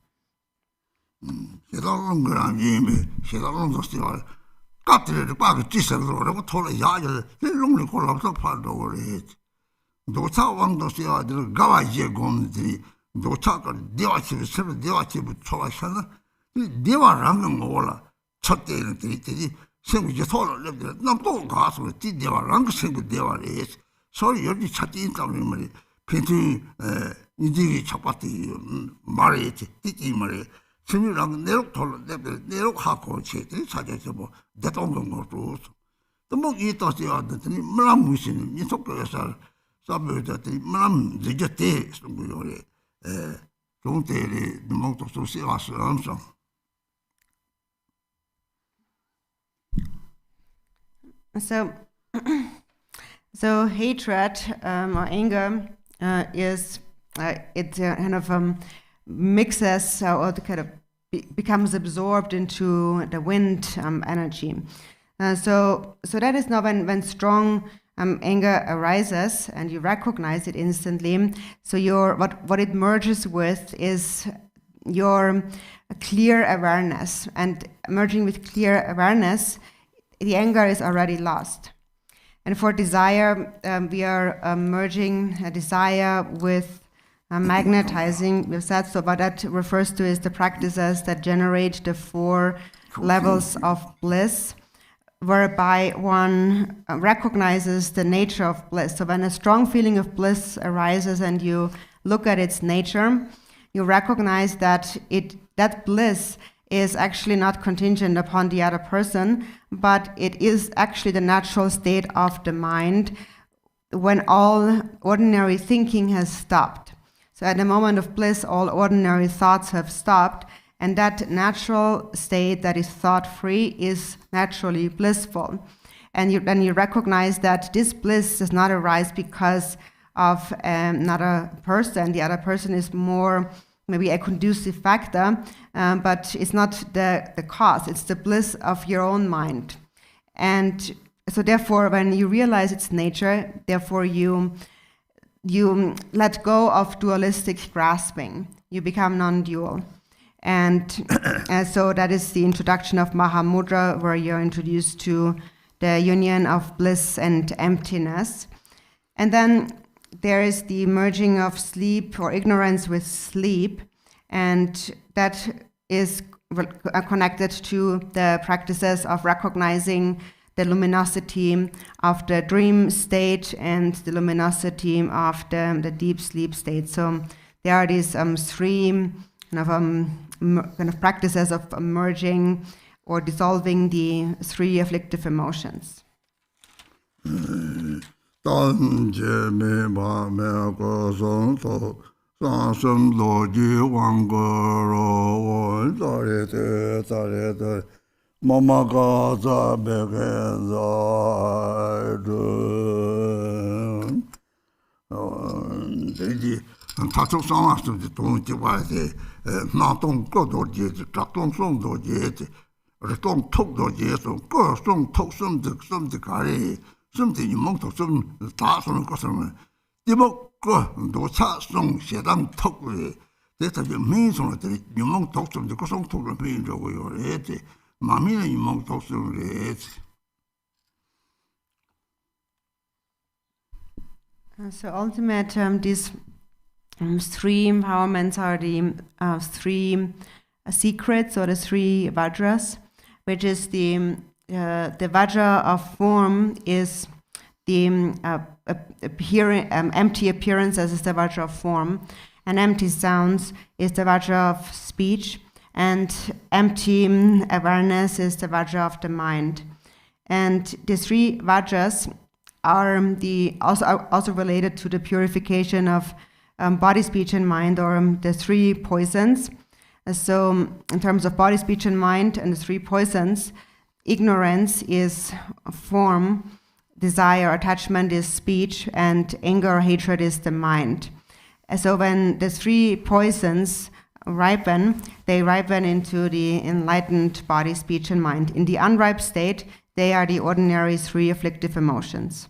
Sorry, you're chatting to me. Painting Nidi Chapati, Marriage, Titi Marie, similar Nero told Nero Hako, suggestible, that only goes. The more you thought the other thing, Malam wishing, you took yourself, subway that the Malam, the Jete, don't tell the monk of Social. So hatred or anger is it kind of mixes or kind of becomes absorbed into the wind energy. So that is now when strong anger arises and you recognize it instantly. So what it merges with is your clear awareness, and merging with clear awareness, the anger is already lost. And for desire, we are merging a desire with magnetizing. We've said so, what that refers to is the practices that generate the 4 levels of bliss, whereby one recognizes the nature of bliss. So when a strong feeling of bliss arises and you look at its nature, you recognize that that bliss is actually not contingent upon the other person, but it is actually the natural state of the mind when all ordinary thinking has stopped. So at the moment of bliss, all ordinary thoughts have stopped, and that natural state that is thought-free is naturally blissful. And then you recognize that this bliss does not arise because of another person. The other person is more maybe a conducive factor, but it's not the cause, it's the bliss of your own mind. And so therefore, when you realize its nature, therefore you let go of dualistic grasping. You become non-dual. And so that is the introduction of Mahamudra, where you're introduced to the union of bliss and emptiness. And then there is the merging of sleep or ignorance with sleep, and that is connected to the practices of recognizing the luminosity of the dream state and the luminosity of the deep sleep state. So there are these 3 kind of practices of merging or dissolving the 3 afflictive emotions. Something among some thousand customers. The book do chat song, she done talk with it. That means on it, you won't talk to the custom to the pain over your head. Mamina Yimong Tosu. So ultimate, these three empowerments are the three secrets or the three vajras, which is the vajra of form is the empty appearances is the vajra of form, and empty sounds is the vajra of speech, and empty awareness is the vajra of the mind. And the three vajras are also related to the purification of body, speech, and mind, or the three poisons. So in terms of body, speech, and mind, and the three poisons, ignorance is form, desire, attachment is speech, and anger or hatred is the mind. So when the three poisons ripen, they ripen into the enlightened body, speech, and mind. In the unripe state, they are the ordinary three afflictive emotions.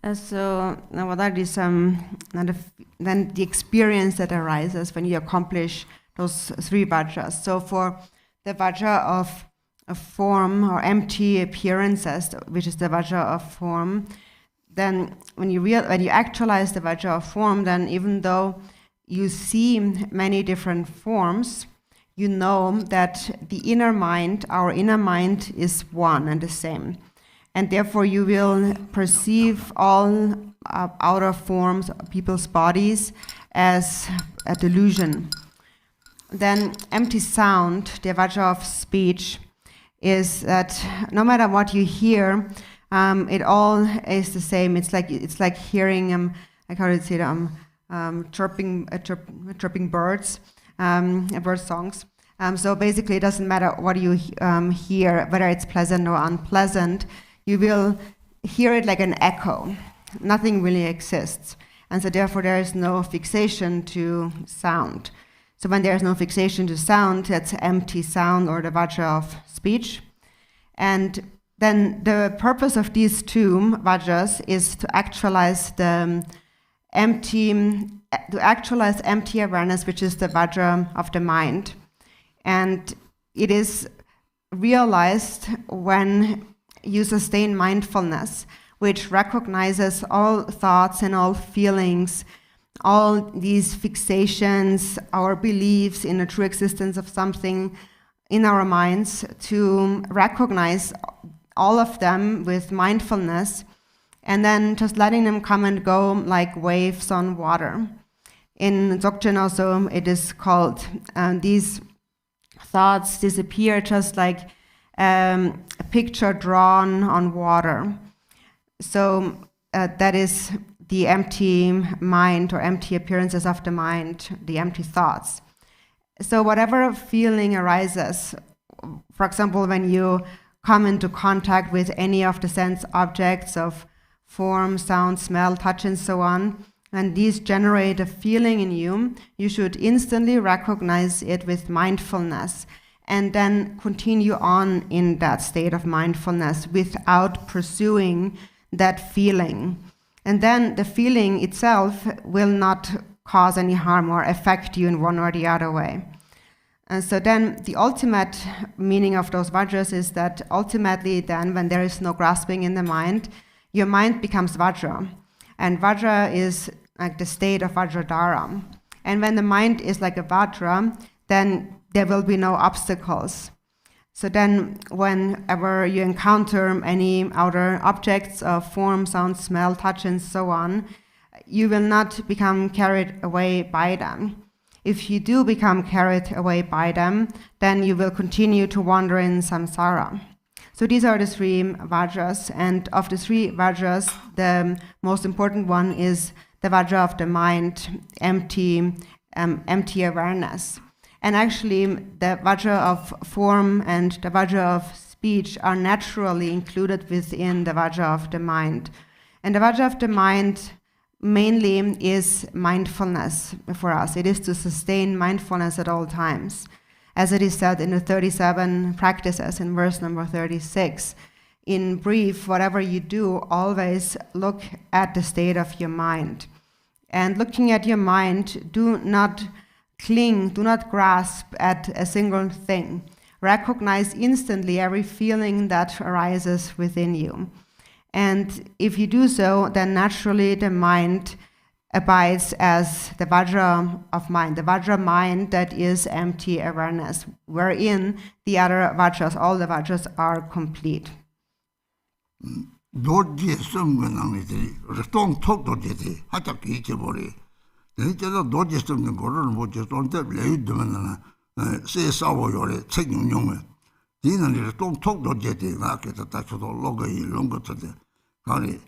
So now that is then the experience that arises when you accomplish those three vajras. So for the vajra of form or empty appearances, which is the vajra of form, then when you actualize the vajra of form, then even though you see many different forms, you know that the inner mind, our inner mind, is one and the same. And therefore you will perceive all outer forms, people's bodies, as a delusion. Then empty sound, the vajra of speech, is that no matter what you hear, it all is the same. It's like hearing like how do you say it, chirping birds, bird songs. So basically, it doesn't matter what you hear, whether it's pleasant or unpleasant. You will hear it like an echo. Nothing really exists. And so therefore there is no fixation to sound. So when there is no fixation to sound, that's empty sound or the vajra of speech. And then the purpose of these two vajras is to actualize empty awareness, which is the vajra of the mind. And it is realized when you sustain mindfulness, which recognizes all thoughts and all feelings, all these fixations, our beliefs in the true existence of something in our minds, to recognize all of them with mindfulness, and then just letting them come and go like waves on water. In Dzogchen also, it is called, these thoughts disappear just like a picture drawn on water. So that is the empty mind or empty appearances of the mind, the empty thoughts. So whatever feeling arises, for example, when you come into contact with any of the sense objects of form, sound, smell, touch, and so on, and these generate a feeling in you, you should instantly recognize it with mindfulness and then continue on in that state of mindfulness without pursuing that feeling. And then the feeling itself will not cause any harm or affect you in one or the other way. And so then the ultimate meaning of those vajras is that ultimately then when there is no grasping in the mind, your mind becomes vajra. And vajra is like the state of vajradhara. And when the mind is like a vajra, then there will be no obstacles. So then whenever you encounter any outer objects of form, sound, smell, touch, and so on, you will not become carried away by them. If you do become carried away by them, then you will continue to wander in samsara. So these are the three vajras, and of the three vajras, the most important one is the vajra of the mind, empty awareness. And actually, the vajra of form and the vajra of speech are naturally included within the vajra of the mind. And the vajra of the mind mainly is mindfulness for us. It is to sustain mindfulness at all times. As it is said in the 37 practices in verse number 36, in brief, whatever you do, always look at the state of your mind. And looking at your mind, do not cling, do not grasp at a single thing. Recognize instantly every feeling that arises within you. And if you do so, then naturally the mind abides as the vajra of mind, the vajra mind that is empty awareness, wherein the other vajras, all the vajras are complete. 도지 숨은 낭이들이 똥 톡도지지 하짝기 잊어버리 내가 도지 숨는 거를 못 줬던데 레이드면은 세사고 요래 책임용을 디는 똥 톡도지지 나게다 다쳐도 로그 이런 것들 가리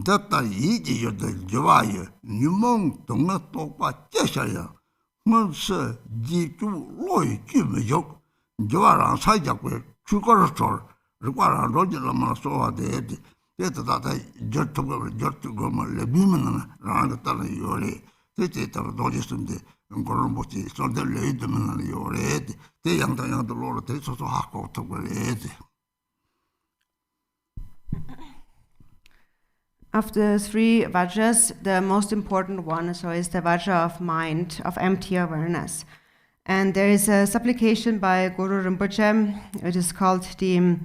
됐다 이지 요들 좋아요 니몽 동네 똑바 째셔야 뭐서 지주 로이 주면요 좋아랑 사이자고 주거를 줄 그거랑 로지라만 소화 돼야지 그래도 다다 저쪽을 레비면은 라는 따라 요래 그때부터 도지스인데 그걸 못지 solder 레이드면은 요래 대양도 로로 대소소 하고 또 그래야지. Of the three vajras, the most important one is the vajra of mind, of empty awareness. And there is a supplication by Guru Rinpoche, which is called the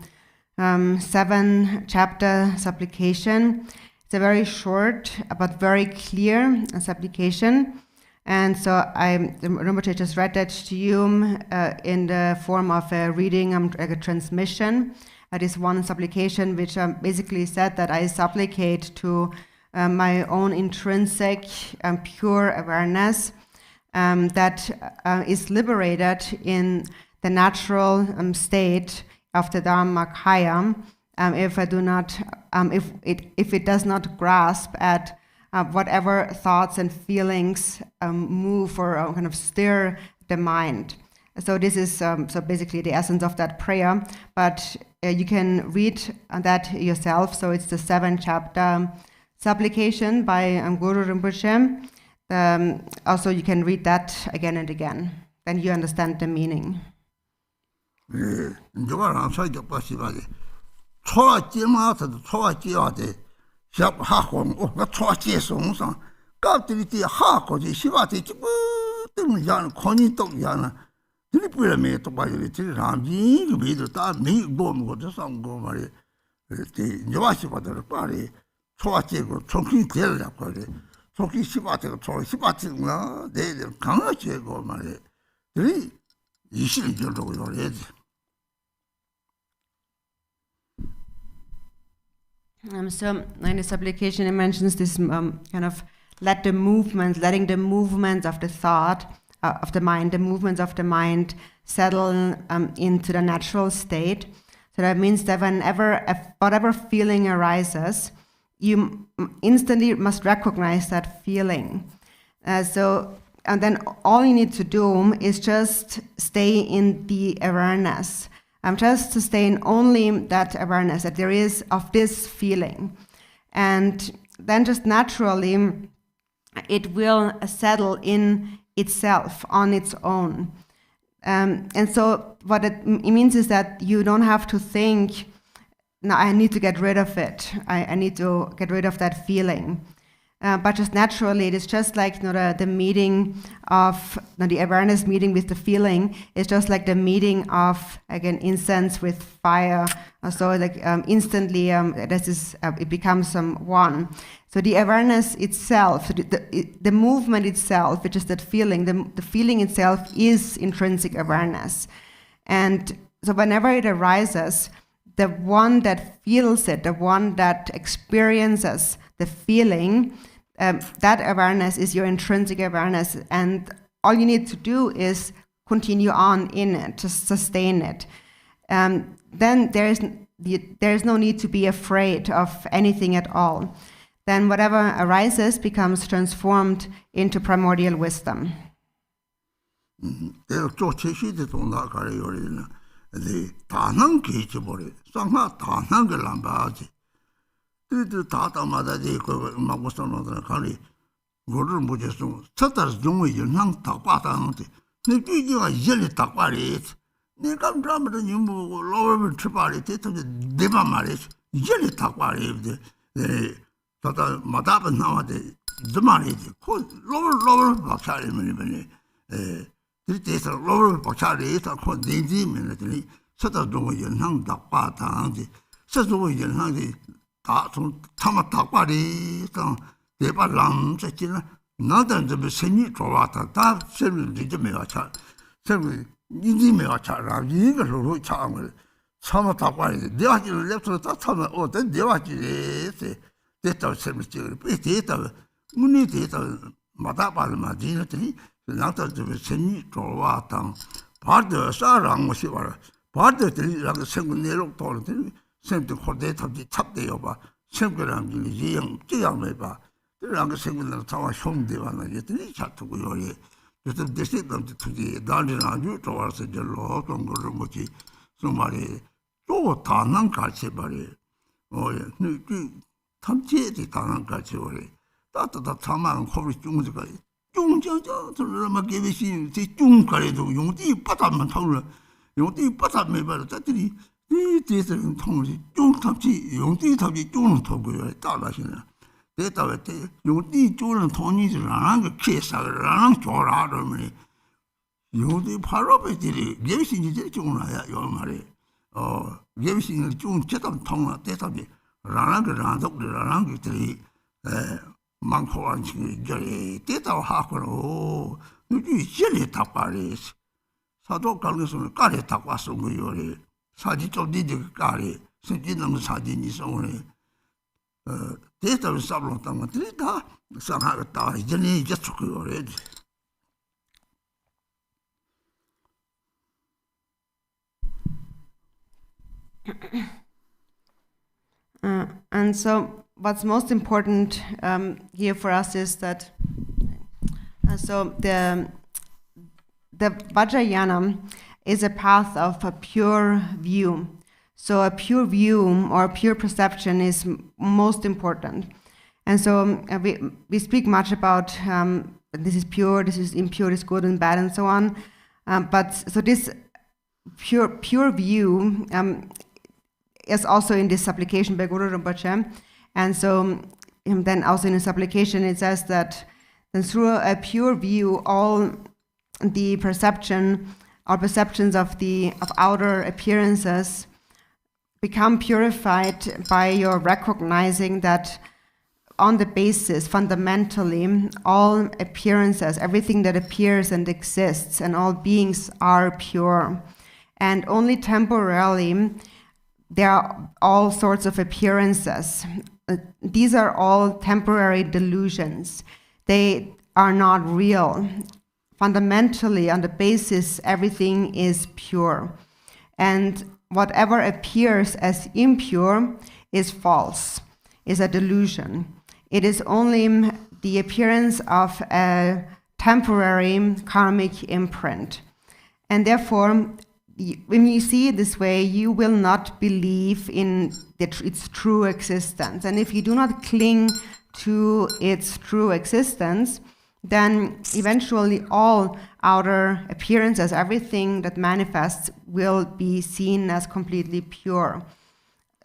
7-chapter supplication. It's a very short but very clear supplication. And so Rinpoche just read that to you in the form of a reading, like a transmission. That is one supplication which basically said that I supplicate to my own intrinsic pure awareness that is liberated in the natural state of the Dharmakaya if I do not, if it does not grasp at whatever thoughts and feelings move or kind of stir the mind. So this is so basically the essence of that prayer, but you can read that yourself. So it's the 7-chapter supplication by Guru Rinpoche. Also you can read that again and again. Then you understand the meaning. 드리프레메 또 봐요. 지람지 그비도 다 미고 것도 상고 말이 그 여와시 받을 пар이 초아지고 총기 될라 거리. 총기 시바지고 초 시바지구나. 내일 강아지고 말이. 이 이실이 저러고 요래지. So in this application it mentions this kind of letting the movements of the thought of the mind, the movements of the mind settle into the natural state. So that means that whatever feeling arises, you instantly must recognize that feeling. So and then all you need to do is just stay in the awareness. Just to stay in only that awareness that there is of this feeling. And then just naturally, it will settle in itself on its own. And so what it means is that you don't have to think, no, I need to get rid of it. I need to get rid of that feeling. But just naturally, it is just like the meeting of the awareness meeting with the feeling is just like the meeting of, again, incense with fire. So like instantly, it becomes one. So the awareness itself, the movement itself, which is that feeling, the feeling itself is intrinsic awareness. And so whenever it arises, the one that feels it, the one that experiences the feeling, that awareness is your intrinsic awareness, and all you need to do is continue on in it, just sustain it. Then there is no need to be afraid of anything at all. Then whatever arises becomes transformed into primordial wisdom. And so what's most important here for us is that the Vajrayana is a path of a pure view. So a pure view or pure perception is most important. And so we speak much about this is pure, this is impure, this is good and bad, and so on. But so this pure view is also in this supplication by Guru Rinpoche. And so then also in his supplication it says that then through a pure view all the perceptions of outer appearances become purified by your recognizing that on the basis, fundamentally, all appearances, everything that appears and exists, and all beings are pure. And only temporarily, there are all sorts of appearances. These are all temporary delusions. They are not real. Fundamentally, on the basis, everything is pure. And whatever appears as impure is false, is a delusion. It is only the appearance of a temporary karmic imprint. And therefore, when you see it this way, you will not believe in its true existence. And if you do not cling to its true existence, then eventually all outer appearances, everything that manifests, will be seen as completely pure.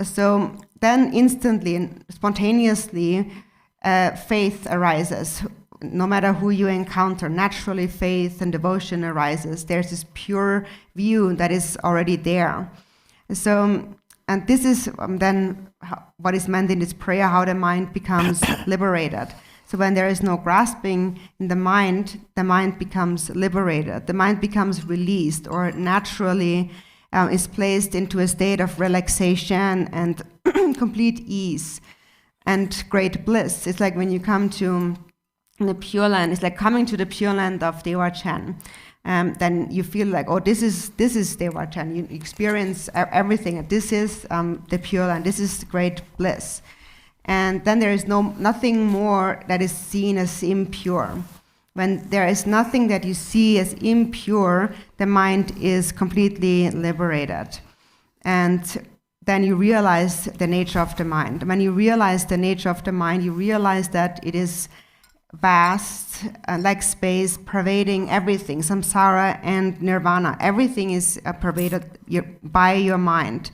So then instantly and spontaneously, faith arises. No matter who you encounter, naturally faith and devotion arises. There's this pure view that is already there. So, and this is then what is meant in this prayer, how the mind becomes liberated. So when there is no grasping in the mind becomes liberated. The mind becomes released, or naturally is placed into a state of relaxation and complete ease and great bliss. It's like when you come to the Pure Land, it's like coming to the Pure Land of Dewa Chen. Then you feel like, oh, this is Dewa Chen. You experience everything. This is the Pure Land. This is great bliss. And then there is nothing more that is seen as impure. When there is nothing that you see as impure, the mind is completely liberated. And then you realize the nature of the mind. When you realize the nature of the mind, you realize that it is vast, like space, pervading everything, samsara and nirvana. Everything is pervaded by your mind.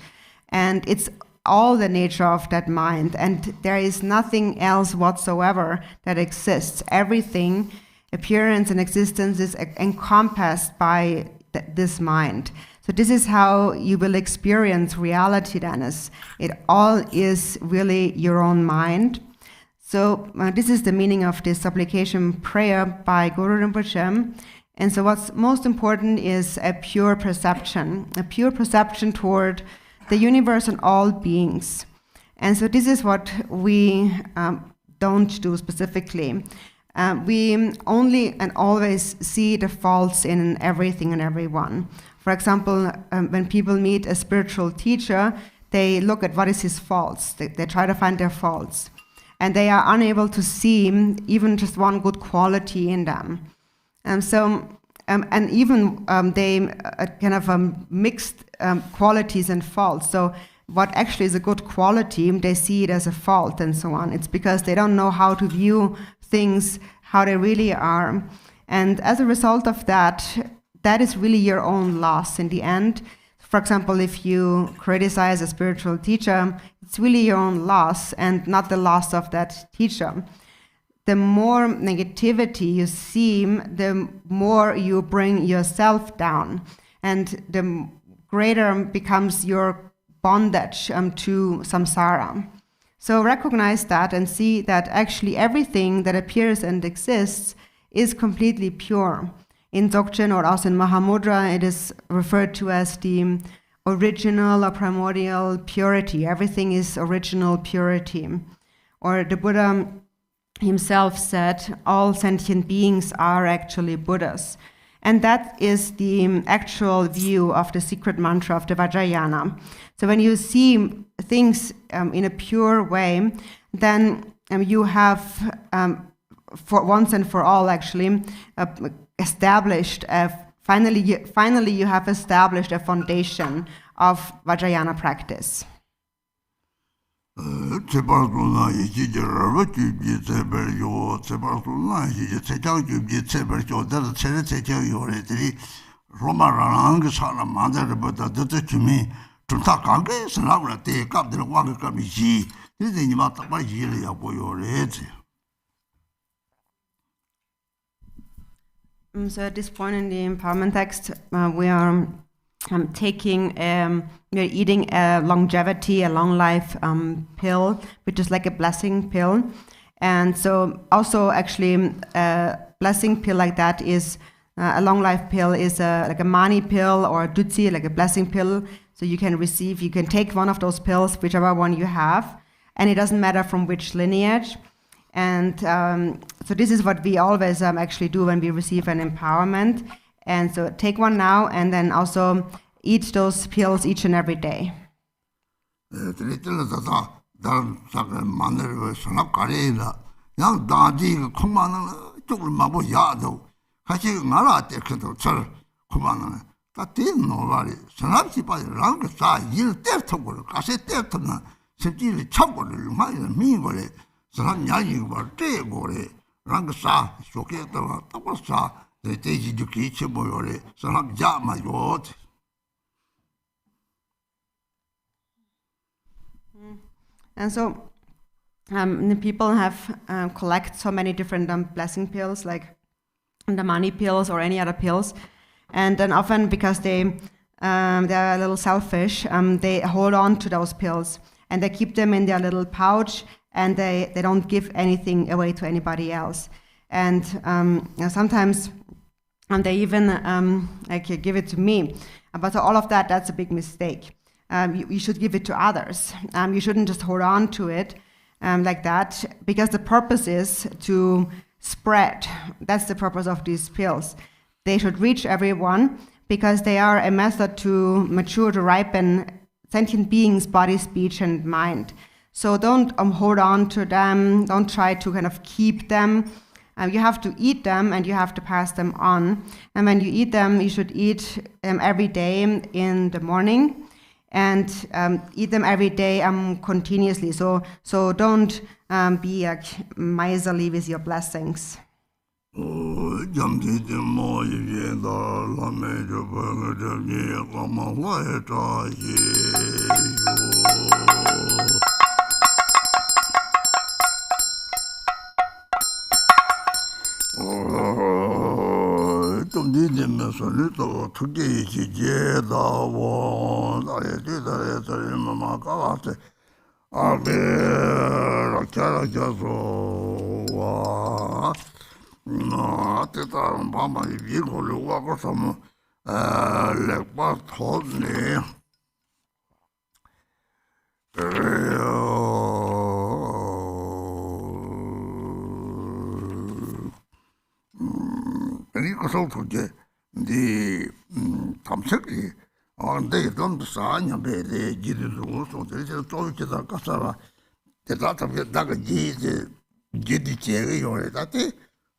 And it's all the nature of that mind. And there is nothing else whatsoever that exists. Everything, appearance and existence, is encompassed by this mind. So this is how you will experience reality then, as it all is really your own mind. So this is the meaning of this supplication prayer by Guru Rinpoche. And so what's most important is a pure perception toward the universe and all beings. And so this is what we don't do specifically. We only and always see the faults in everything and everyone. For example, when people meet a spiritual teacher, they look at what is his faults. They try to find their faults. And they are unable to see even just one good quality in them. And even they kind of mixed qualities and faults. So what actually is a good quality, they see it as a fault and so on. It's because they don't know how to view things how they really are. And as a result of that, that is really your own loss in the end. For example, if you criticize a spiritual teacher, it's really your own loss and not the loss of that teacher. The more negativity you see, the more you bring yourself down, and the greater becomes your bondage to samsara. So recognize that and see that actually everything that appears and exists is completely pure. In Dzogchen or also in Mahamudra, it is referred to as the original or primordial purity. Everything is original purity. Or the Buddha himself said, all sentient beings are actually Buddhas. And that is the actual view of the secret mantra of the Vajrayana. So when you see things in a pure way, then you have, for once and for all actually, established finally you have established a foundation of Vajrayana practice. So at this point in the empowerment text, we are we're eating a longevity, a long life pill, which is like a blessing pill. And so also actually a blessing pill like that is, a long life pill is like a mani pill or a dutsi, like a blessing pill. So you can take one of those pills, whichever one you have, and it doesn't matter from which lineage. And so this is what we always actually do when we receive an empowerment. And so take one now, and then also eat those pills each and every day. 같이 나라 때 그도 저 그만은 다 되는 말이 사람이 빠지랑 그사 일 때부터 가세 때부터는 실질이 참고를 많이 미고래 사람 야기 걸 때고래 랑사 쇼케도 tapasa 대지 죽기 뭐요래 사람 자마요. And so the people have collect so many different blessing pills, like the money pills or any other pills, and then often because they're a little selfish, they hold on to those pills and they keep them in their little pouch, and they don't give anything away to anybody else. And sometimes they even give it to me. But all of that's a big mistake. You should give it to others. You shouldn't just hold on to it like that, because the purpose is to spread. That's the purpose of these pills. They should reach everyone because they are a method to mature, to ripen sentient beings' body, speech, and mind. So don't hold on to them. Don't try to kind of keep them. You have to eat them and you have to pass them on. And when you eat them, you should eat every day in the morning. And eat them every day continuously. So don't be miserly with your blessings. 좀 늦으면서 또 특히 지제다 원 아래들에서 엄마 가서 아베라 잘하셔서 와 나한테다 밤에 이거를 와서 렉바 토네 그래서 그게 네 탐색이 근데 좀 싸냐 배에 지르고 소들이 또이다 가서라 대다답게 나가 지디체가 요래다데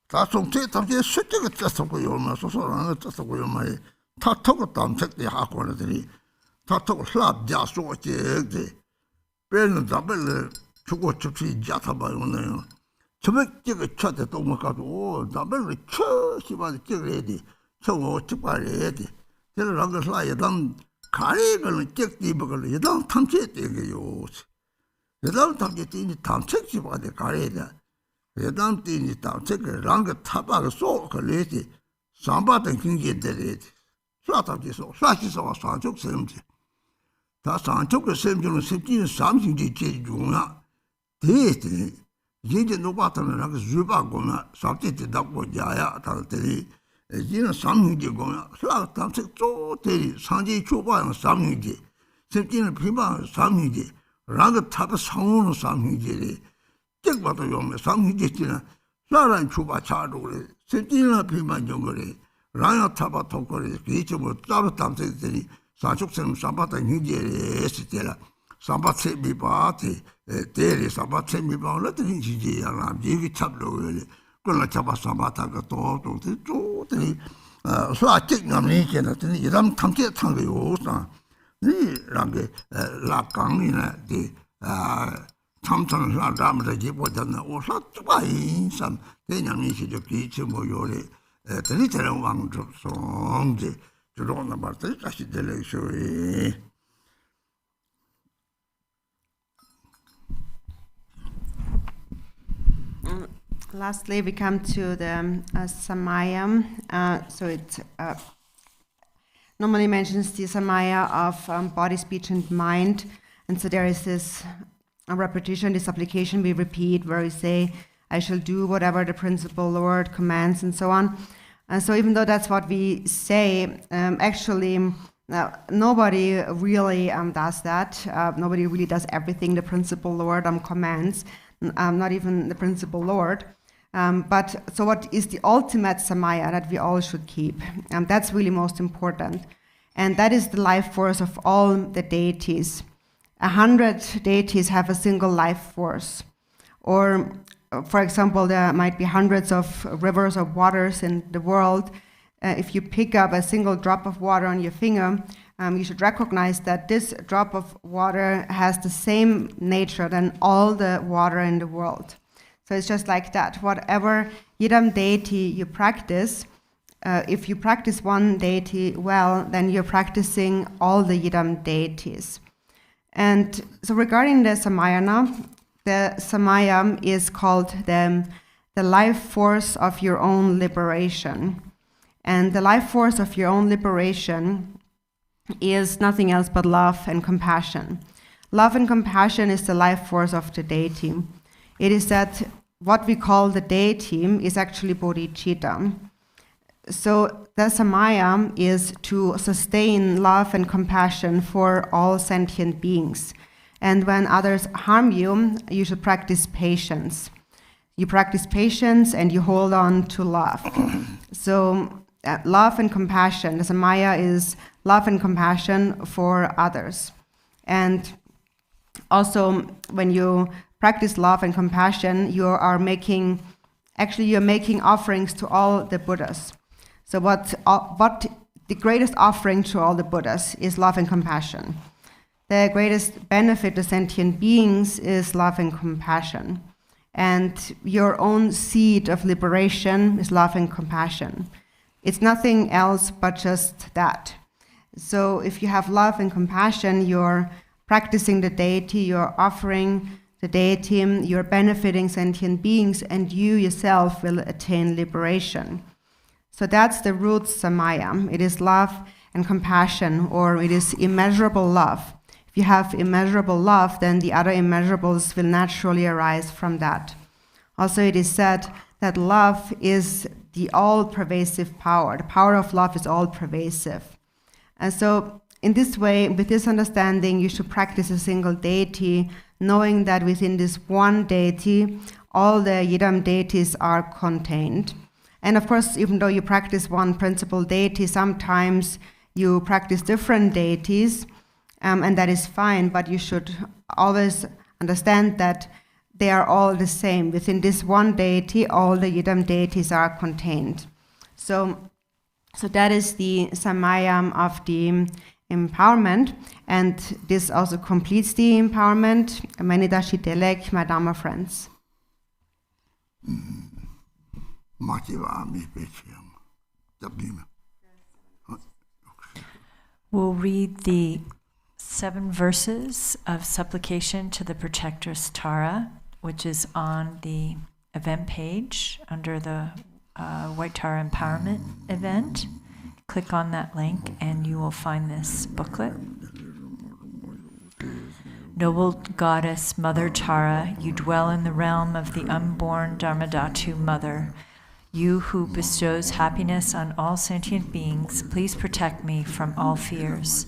다 송체 탐제 수직을 짰고 요마서 소라는 짰고 요마에 타토고 탐색이 하고들이 타토고 슬랍자 소체데 배는 잡을 주고 접시 자타봐요네요. 저백지가 쳐대 또 먹가도 나벨을 쳐시바지 찍어야 돼. 저거 찍어야 돼. 저런 거 사이에 가리를 찍디 먹을 예당 탐체 되게요. 예당 탐체 되니 탐책지 봐대 가리다. 예당 되니 탐책을 랑가 타바가 쏘 걸리지. 삼바던 경계 되지. 쏴다지서 쏴지서 산쪽 셈지. 다 산쪽의 셈지는 셈지는 삼신지 제중야. 대대 이제 노바타는 그 주바고나 sabte 답고 자야 다들이 이제는 삼유지고나 slag 탐색 쪼대리 상지 초바는 삼유지 셈지는 비방 삼유지 랑그 타가 상우는 삼유지리 잭바도 용매 삼유지지나 사람 초바 차도 그래 셈지는 비방 정거리 랑야 타바 토거리 기초뭐 따로 탐색들이 사축성 삼바다 유지에 했을 삼바체 비바티 대리 삼바체 비바를 드리지 않아 이게 잡로를 그걸 잡아 삼바다가 또 저들이 수학적인 게는 이런 탐제 탐게요 이랑게 라강이나 참선을 하다면 지보잖아 오사 주바이 삼 대냥이 시적이 뭐 요래 드리처럼 왕족송지 주로나 말들 다시 들으셔이. Lastly, we come to the Samaya. So it normally mentions the Samaya of body, speech, and mind. And so there is this repetition, this application we repeat where we say, I shall do whatever the principal Lord commands, and so on. And so even though that's what we say, actually nobody really does that. Nobody really does everything the principal Lord commands, not even the principal Lord. But so what is the ultimate Samaya that we all should keep? That's really most important. And that is the life force of all the deities. 100 deities have a single life force. Or for example, there might be hundreds of rivers or waters in the world. If you pick up a single drop of water on your finger, you should recognize that this drop of water has the same nature than all the water in the world. So it's just like that. Whatever yidam deity you practice, if you practice one deity well, then you're practicing all the yidam deities. And so regarding the samayana, the samaya is called the life force of your own liberation. And the life force of your own liberation is nothing else but love and compassion. Love and compassion is the life force of the deity. It is that what we call the deity is actually bodhicitta. So the samaya is to sustain love and compassion for all sentient beings. And when others harm you, you should practice patience. You practice patience and you hold on to love. So love and compassion, the samaya is love and compassion for others. And also when you practice love and compassion, you're making offerings to all the Buddhas. So what the greatest offering to all the Buddhas is love and compassion. The greatest benefit to sentient beings is love and compassion. And your own seed of liberation is love and compassion. It's nothing else but just that. So if you have love and compassion, you're practicing the deity, you're offering the deity, you're benefiting sentient beings, and you yourself will attain liberation. So that's the root samaya. It is love and compassion, or it is immeasurable love. If you have immeasurable love, then the other immeasurables will naturally arise from that. Also, it is said that love is the all-pervasive power. The power of love is all-pervasive. And so, in this way, with this understanding, you should practice a single deity, knowing that within this one deity, all the yidam deities are contained. And of course, even though you practice one principal deity, sometimes you practice different deities, and that is fine, but you should always understand that they are all the same. Within this one deity, all the yidam deities are contained. So that is the samaya of the empowerment, and this also completes the empowerment. Many dashi delek, my Dharma friends. We'll read the 7 verses of supplication to the Protectress Tara, which is on the event page under the White Tara Empowerment event. Click on that link and you will find this booklet. Noble Goddess, Mother Tara, you dwell in the realm of the unborn Dharmadhatu Mother. You who bestows happiness on all sentient beings, please protect me from all fears.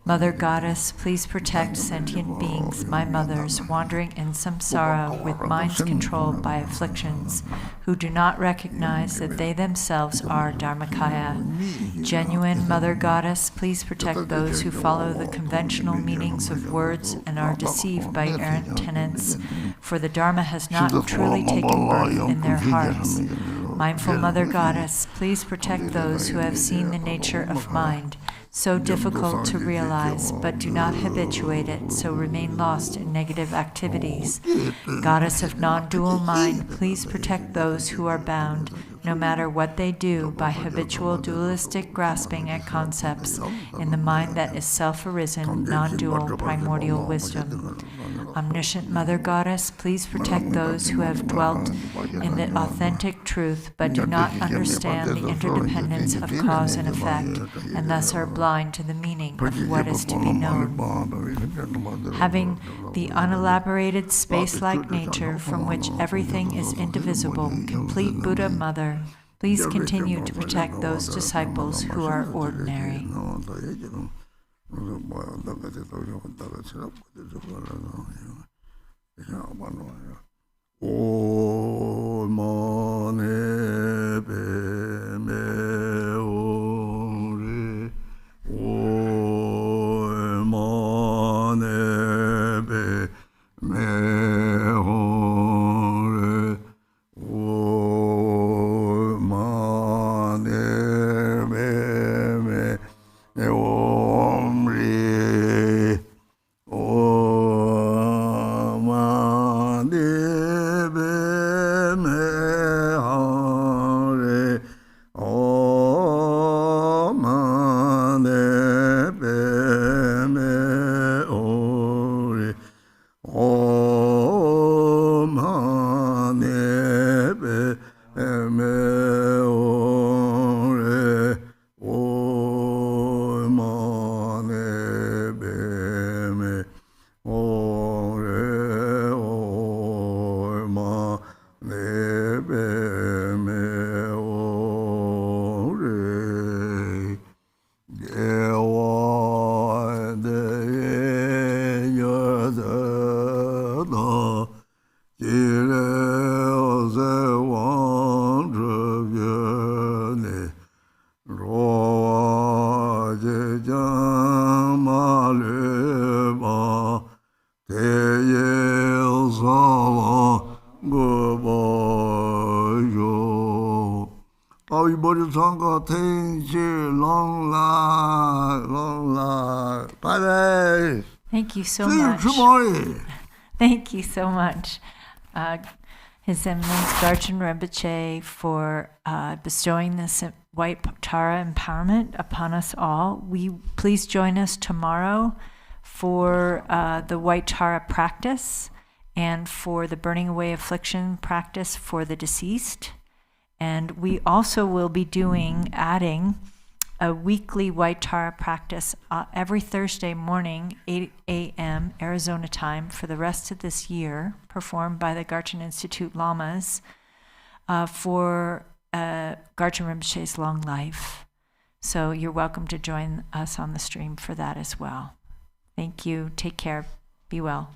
Mother Goddess, please protect sentient beings, my mothers, wandering in samsara with minds controlled by afflictions, who do not recognize that they themselves are Dharmakaya. Genuine Mother Goddess, please protect those who follow the conventional meanings of words and are deceived by errant tenets, for the Dharma has not truly taken birth in their hearts. Mindful Mother Goddess, please protect those who have seen the nature of mind, so difficult to realize, but do not habituate it, so remain lost in negative activities. Goddess of non-dual mind, please protect those who are bound, no matter what they do, by habitual dualistic grasping at concepts in the mind that is self-arisen, non-dual, primordial wisdom. Omniscient Mother Goddess, please protect those who have dwelt in the authentic truth, but do not understand the interdependence of cause and effect, and thus are blind to the meaning of what is to be known. Having the unelaborated space-like nature from which everything is indivisible, complete Buddha Mother, please continue to protect those disciples who are ordinary. Boyo. Oh, you body tongue, thank you, long life. Bye. Thank you so See much. you tomorrow. Thank you so much, His Eminence Garchen Rinpoche, for bestowing this white Tara empowerment upon us all. Please join us tomorrow for the white Tara practice and for the burning away affliction practice for the deceased. And we also will be adding a weekly white Tara practice every Thursday morning, 8 a.m. Arizona time for the rest of this year, performed by the Garchen Institute Lamas for Garchen Rinpoche's long life. So you're welcome to join us on the stream for that as well. Thank you. Take care. Be well.